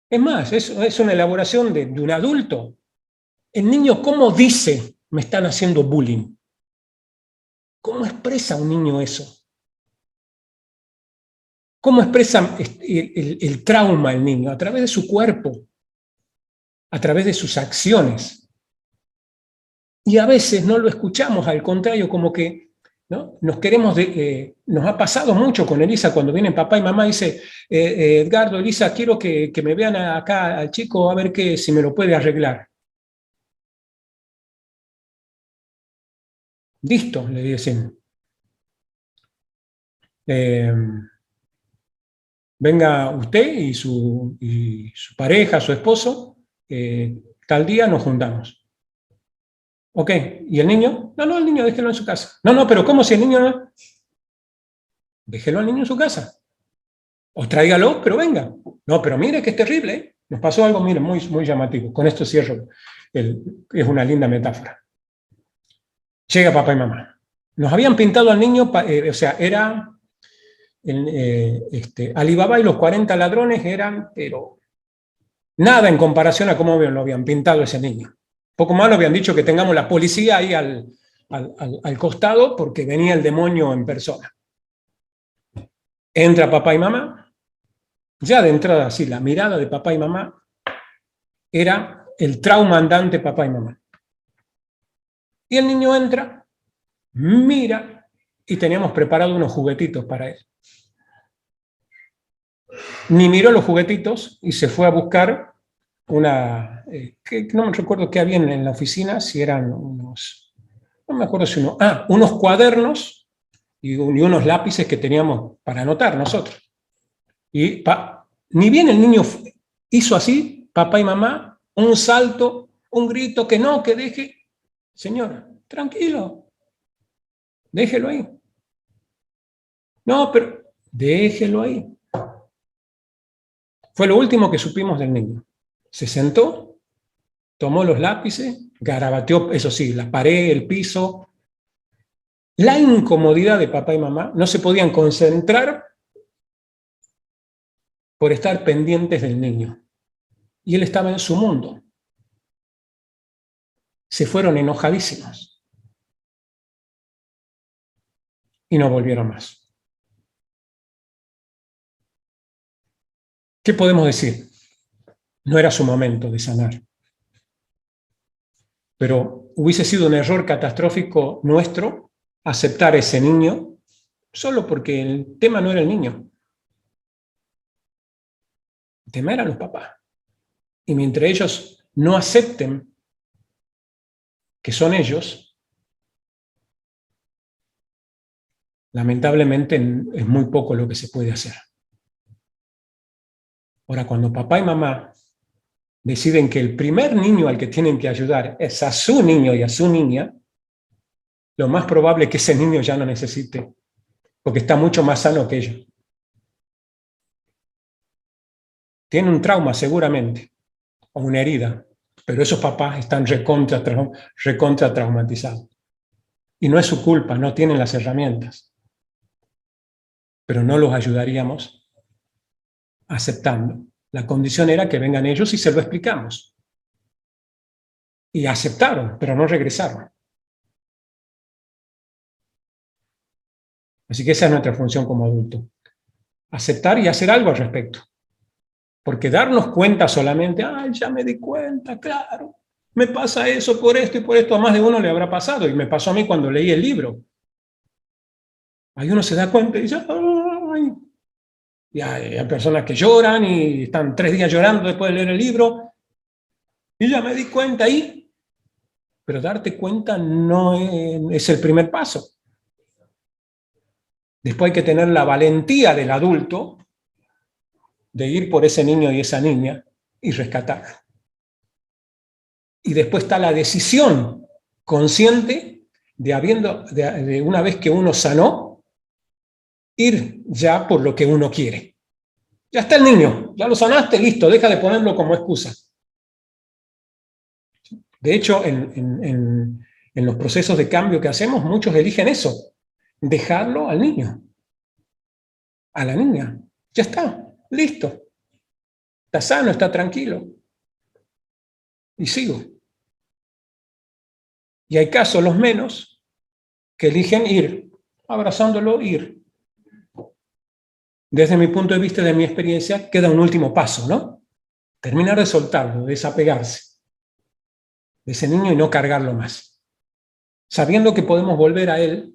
Es más, es una elaboración de un adulto. El niño, ¿cómo dice me están haciendo bullying? ¿Cómo expresa un niño eso? ¿Cómo expresa el trauma el niño? A través de su cuerpo, a través de sus acciones. Y a veces no lo escuchamos, al contrario, como que, ¿no? Nos ha pasado mucho con Elisa cuando vienen papá y mamá y dice, Edgardo, Elisa, quiero que me vean acá al chico a ver si me lo puede arreglar. Listo, le dicen. venga usted y su pareja, su esposo, tal día nos juntamos. Ok, ¿y el niño? No, el niño déjelo en su casa. No, pero ¿cómo si el niño no? Déjelo al niño en su casa. O tráigalo, pero venga. No, pero mire que es terrible, ¿eh? Nos pasó algo, mire, muy, muy llamativo. Con esto cierro. Es una linda metáfora. Llega papá y mamá. Nos habían pintado al niño, o sea, era Alibaba y los 40 ladrones eran, pero nada en comparación a cómo lo habían pintado ese niño. Poco más nos habían dicho que tengamos la policía ahí al costado porque venía el demonio en persona. Entra papá y mamá. Ya de entrada, sí, la mirada de papá y mamá era el trauma andante papá y mamá. Y el niño entra, mira, y teníamos preparado unos juguetitos para él. Ni miró los juguetitos y se fue a buscar que no me recuerdo qué había en la oficina, si eran unos, no me acuerdo si unos cuadernos y unos lápices que teníamos para anotar nosotros. Y ni bien el niño hizo así, papá y mamá, un salto, un grito, que no, que deje. Señora, tranquilo, déjelo ahí. No, pero déjelo ahí. Fue lo último que supimos del niño. Se sentó, tomó los lápices, garabateó, eso sí, la pared, el piso. La incomodidad de papá y mamá, no se podían concentrar por estar pendientes del niño. Y él estaba en su mundo. Se fueron enojadísimos. Y no volvieron más. ¿Qué podemos decir? No era su momento de sanar. Pero hubiese sido un error catastrófico nuestro aceptar a ese niño solo porque el tema no era el niño. El tema eran los papás. Y mientras ellos no acepten que son ellos, lamentablemente es muy poco lo que se puede hacer. Ahora, cuando papá y mamá deciden que el primer niño al que tienen que ayudar es a su niño y a su niña, lo más probable es que ese niño ya no necesite, porque está mucho más sano que ellos. Tiene un trauma seguramente, o una herida, pero esos papás están recontra traumatizados. Y no es su culpa, no tienen las herramientas. Pero no los ayudaríamos aceptando. La condición era que vengan ellos y se lo explicamos. Y aceptaron, pero no regresaron. Así que esa es nuestra función como adultos. Aceptar y hacer algo al respecto. Porque darnos cuenta solamente, ay, ya me di cuenta, claro, me pasa eso por esto y por esto, a más de uno le habrá pasado, y me pasó a mí cuando leí el libro. Ahí uno se da cuenta y dice, ay. Y hay personas que lloran y están 3 días llorando después de leer el libro, y ya me di cuenta ahí. Pero darte cuenta no es el primer paso. Después hay que tener la valentía del adulto de ir por ese niño y esa niña y rescatarlo. Y después está la decisión consciente de una vez que uno sanó, ir ya por lo que uno quiere. Ya está el niño, ya lo sanaste, listo, deja de ponerlo como excusa. De hecho, en los procesos de cambio que hacemos, muchos eligen eso, dejarlo al niño, a la niña. Ya está. Listo. Está sano, está tranquilo. Y sigo. Y hay casos, los menos, que eligen ir, abrazándolo, ir. Desde mi punto de vista, de mi experiencia, queda un último paso, ¿no? Terminar de soltarlo, de desapegarse de ese niño y no cargarlo más. Sabiendo que podemos volver a él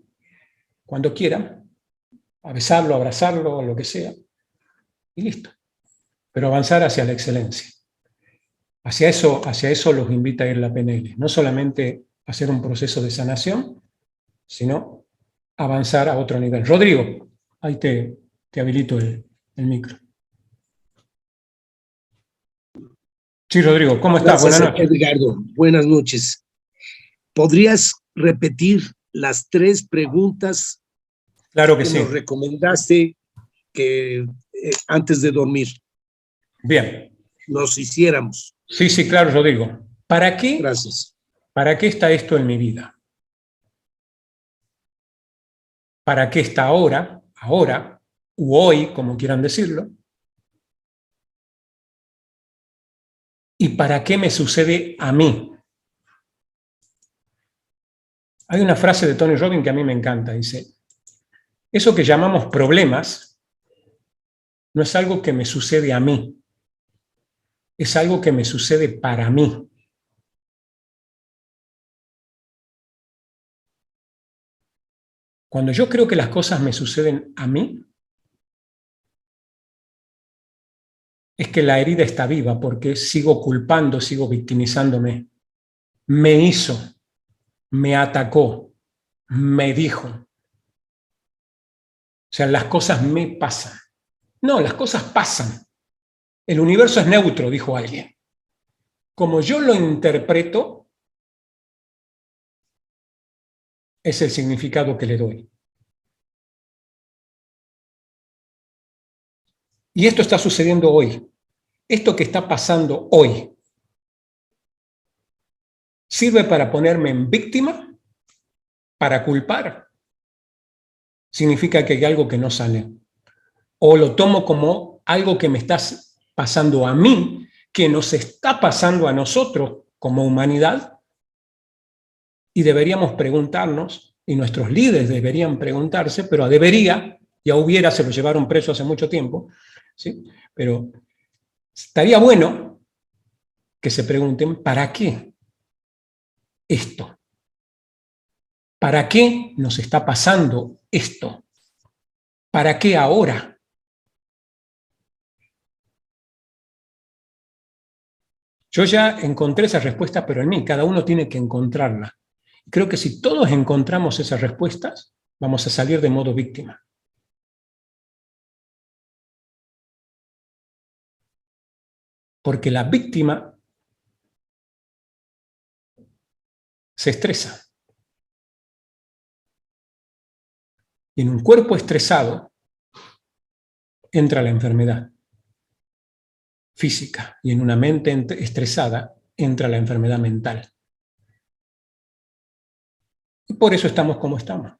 cuando quiera, a besarlo, a abrazarlo, lo que sea. Y listo. Pero avanzar hacia la excelencia. Hacia eso los invita a ir la PNL. No solamente hacer un proceso de sanación, sino avanzar a otro nivel. Rodrigo, ahí te habilito el micro. Sí, Rodrigo, ¿cómo estás? Gracias, Buenas noches. Edgardo. Buenas noches. ¿Podrías repetir las 3 preguntas Claro que que sí. nos recomendaste que antes de dormir Bien. nos hiciéramos? Sí, sí, claro, Rodrigo. ¿Para qué Gracias. está esto en mi vida? ¿Para qué está ahora, u hoy, como quieran decirlo? ¿Y para qué me sucede a mí? Hay una frase de Tony Robbins que a mí me encanta. Dice, eso que llamamos problemas no es algo que me sucede a mí. Es algo que me sucede para mí. Cuando yo creo que las cosas me suceden a mí, es que la herida está viva porque sigo culpando, sigo victimizándome. Me hizo, me atacó, me dijo. O sea, las cosas me pasan. No, las cosas pasan. El universo es neutro, dijo alguien. Como yo lo interpreto, es el significado que le doy. Y esto está sucediendo hoy. Esto que está pasando hoy, ¿sirve para ponerme en víctima? ¿Para culpar? Significa que hay algo que no sale. O lo tomo como algo que me está pasando a mí, que nos está pasando a nosotros como humanidad, y deberíamos preguntarnos, y nuestros líderes deberían preguntarse, pero a debería, ya hubiera, se lo llevaron preso hace mucho tiempo, ¿sí? Pero estaría bueno que se pregunten, ¿para qué esto? ¿Para qué nos está pasando esto? ¿Para qué ahora? Yo ya encontré esa respuesta, pero en mí, cada uno tiene que encontrarla. Creo que si todos encontramos esas respuestas, vamos a salir de modo víctima. Porque la víctima se estresa. Y en un cuerpo estresado entra la enfermedad física, y en una mente estresada entra la enfermedad mental. Y por eso estamos como estamos.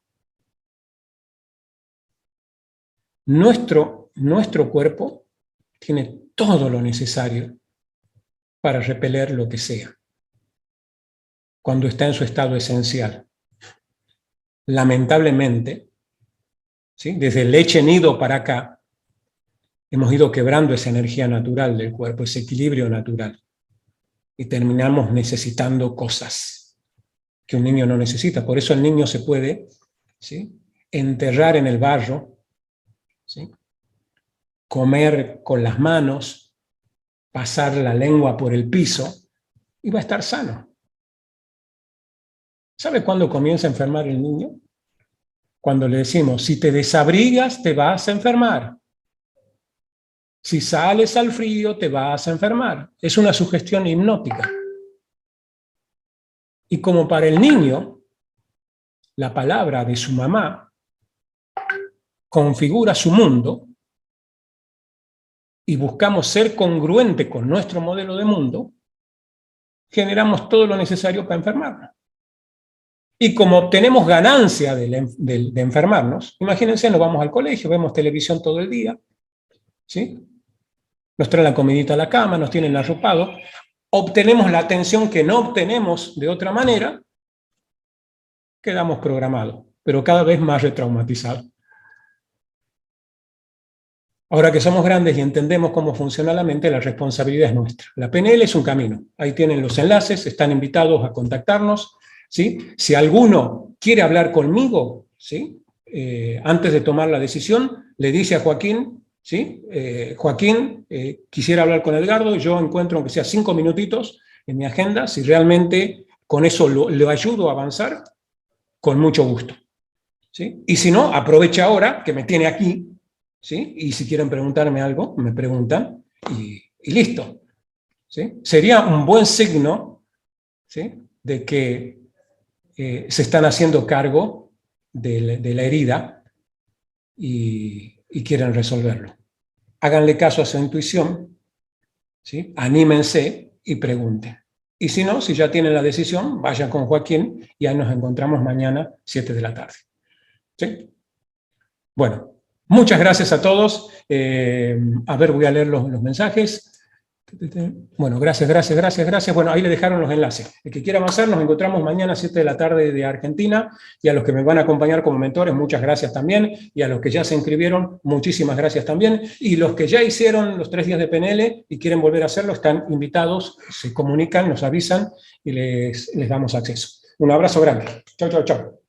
Nuestro cuerpo tiene todo lo necesario para repeler lo que sea, cuando está en su estado esencial. Lamentablemente, ¿sí? Desde el leche nido para acá, hemos ido quebrando esa energía natural del cuerpo, ese equilibrio natural, y terminamos necesitando cosas que un niño no necesita. Por eso el niño se puede, ¿sí?, enterrar en el barro, ¿sí?, comer con las manos, pasar la lengua por el piso, y va a estar sano. ¿Sabe cuándo comienza a enfermar el niño? Cuando le decimos, si te desabrigas, te vas a enfermar. Si sales al frío, te vas a enfermar. Es una sugestión hipnótica. Y como para el niño, la palabra de su mamá configura su mundo, y buscamos ser congruente con nuestro modelo de mundo, generamos todo lo necesario para enfermarnos. Y como obtenemos ganancia de enfermarnos, imagínense, nos vamos al colegio, vemos televisión todo el día, ¿sí?, nos traen la comidita a la cama, nos tienen arropado, obtenemos la atención que no obtenemos de otra manera, quedamos programados, pero cada vez más retraumatizados. Ahora que somos grandes y entendemos cómo funciona la mente, la responsabilidad es nuestra. La PNL es un camino. Ahí tienen los enlaces, están invitados a contactarnos, ¿sí? Si alguno quiere hablar conmigo, ¿sí?, antes de tomar la decisión, le dice a Joaquín, ¿sí?, Joaquín, quisiera hablar con Edgardo, yo encuentro aunque sea 5 minutitos en mi agenda, si realmente con eso lo ayudo a avanzar, con mucho gusto, ¿sí? Y si no, aprovecha ahora que me tiene aquí, ¿sí?, y si quieren preguntarme algo, me preguntan, y listo, ¿sí? Sería un buen signo, ¿sí?, de que se están haciendo cargo de la herida y quieren resolverlo. Háganle caso a su intuición, ¿sí? Anímense y pregunten. Y si no, si ya tienen la decisión, vayan con Joaquín y ahí nos encontramos mañana 7 de la tarde. ¿Sí? Bueno, muchas gracias a todos. A ver, voy a leer los mensajes. Bueno, gracias. Bueno, ahí le dejaron los enlaces. El que quiera avanzar, nos encontramos mañana a 7 de la tarde de Argentina, y a los que me van a acompañar como mentores, muchas gracias también, y a los que ya se inscribieron, muchísimas gracias también, y los que ya hicieron los 3 días de PNL y quieren volver a hacerlo, están invitados, se comunican, nos avisan y les damos acceso. Un abrazo grande. Chau, chau, chau.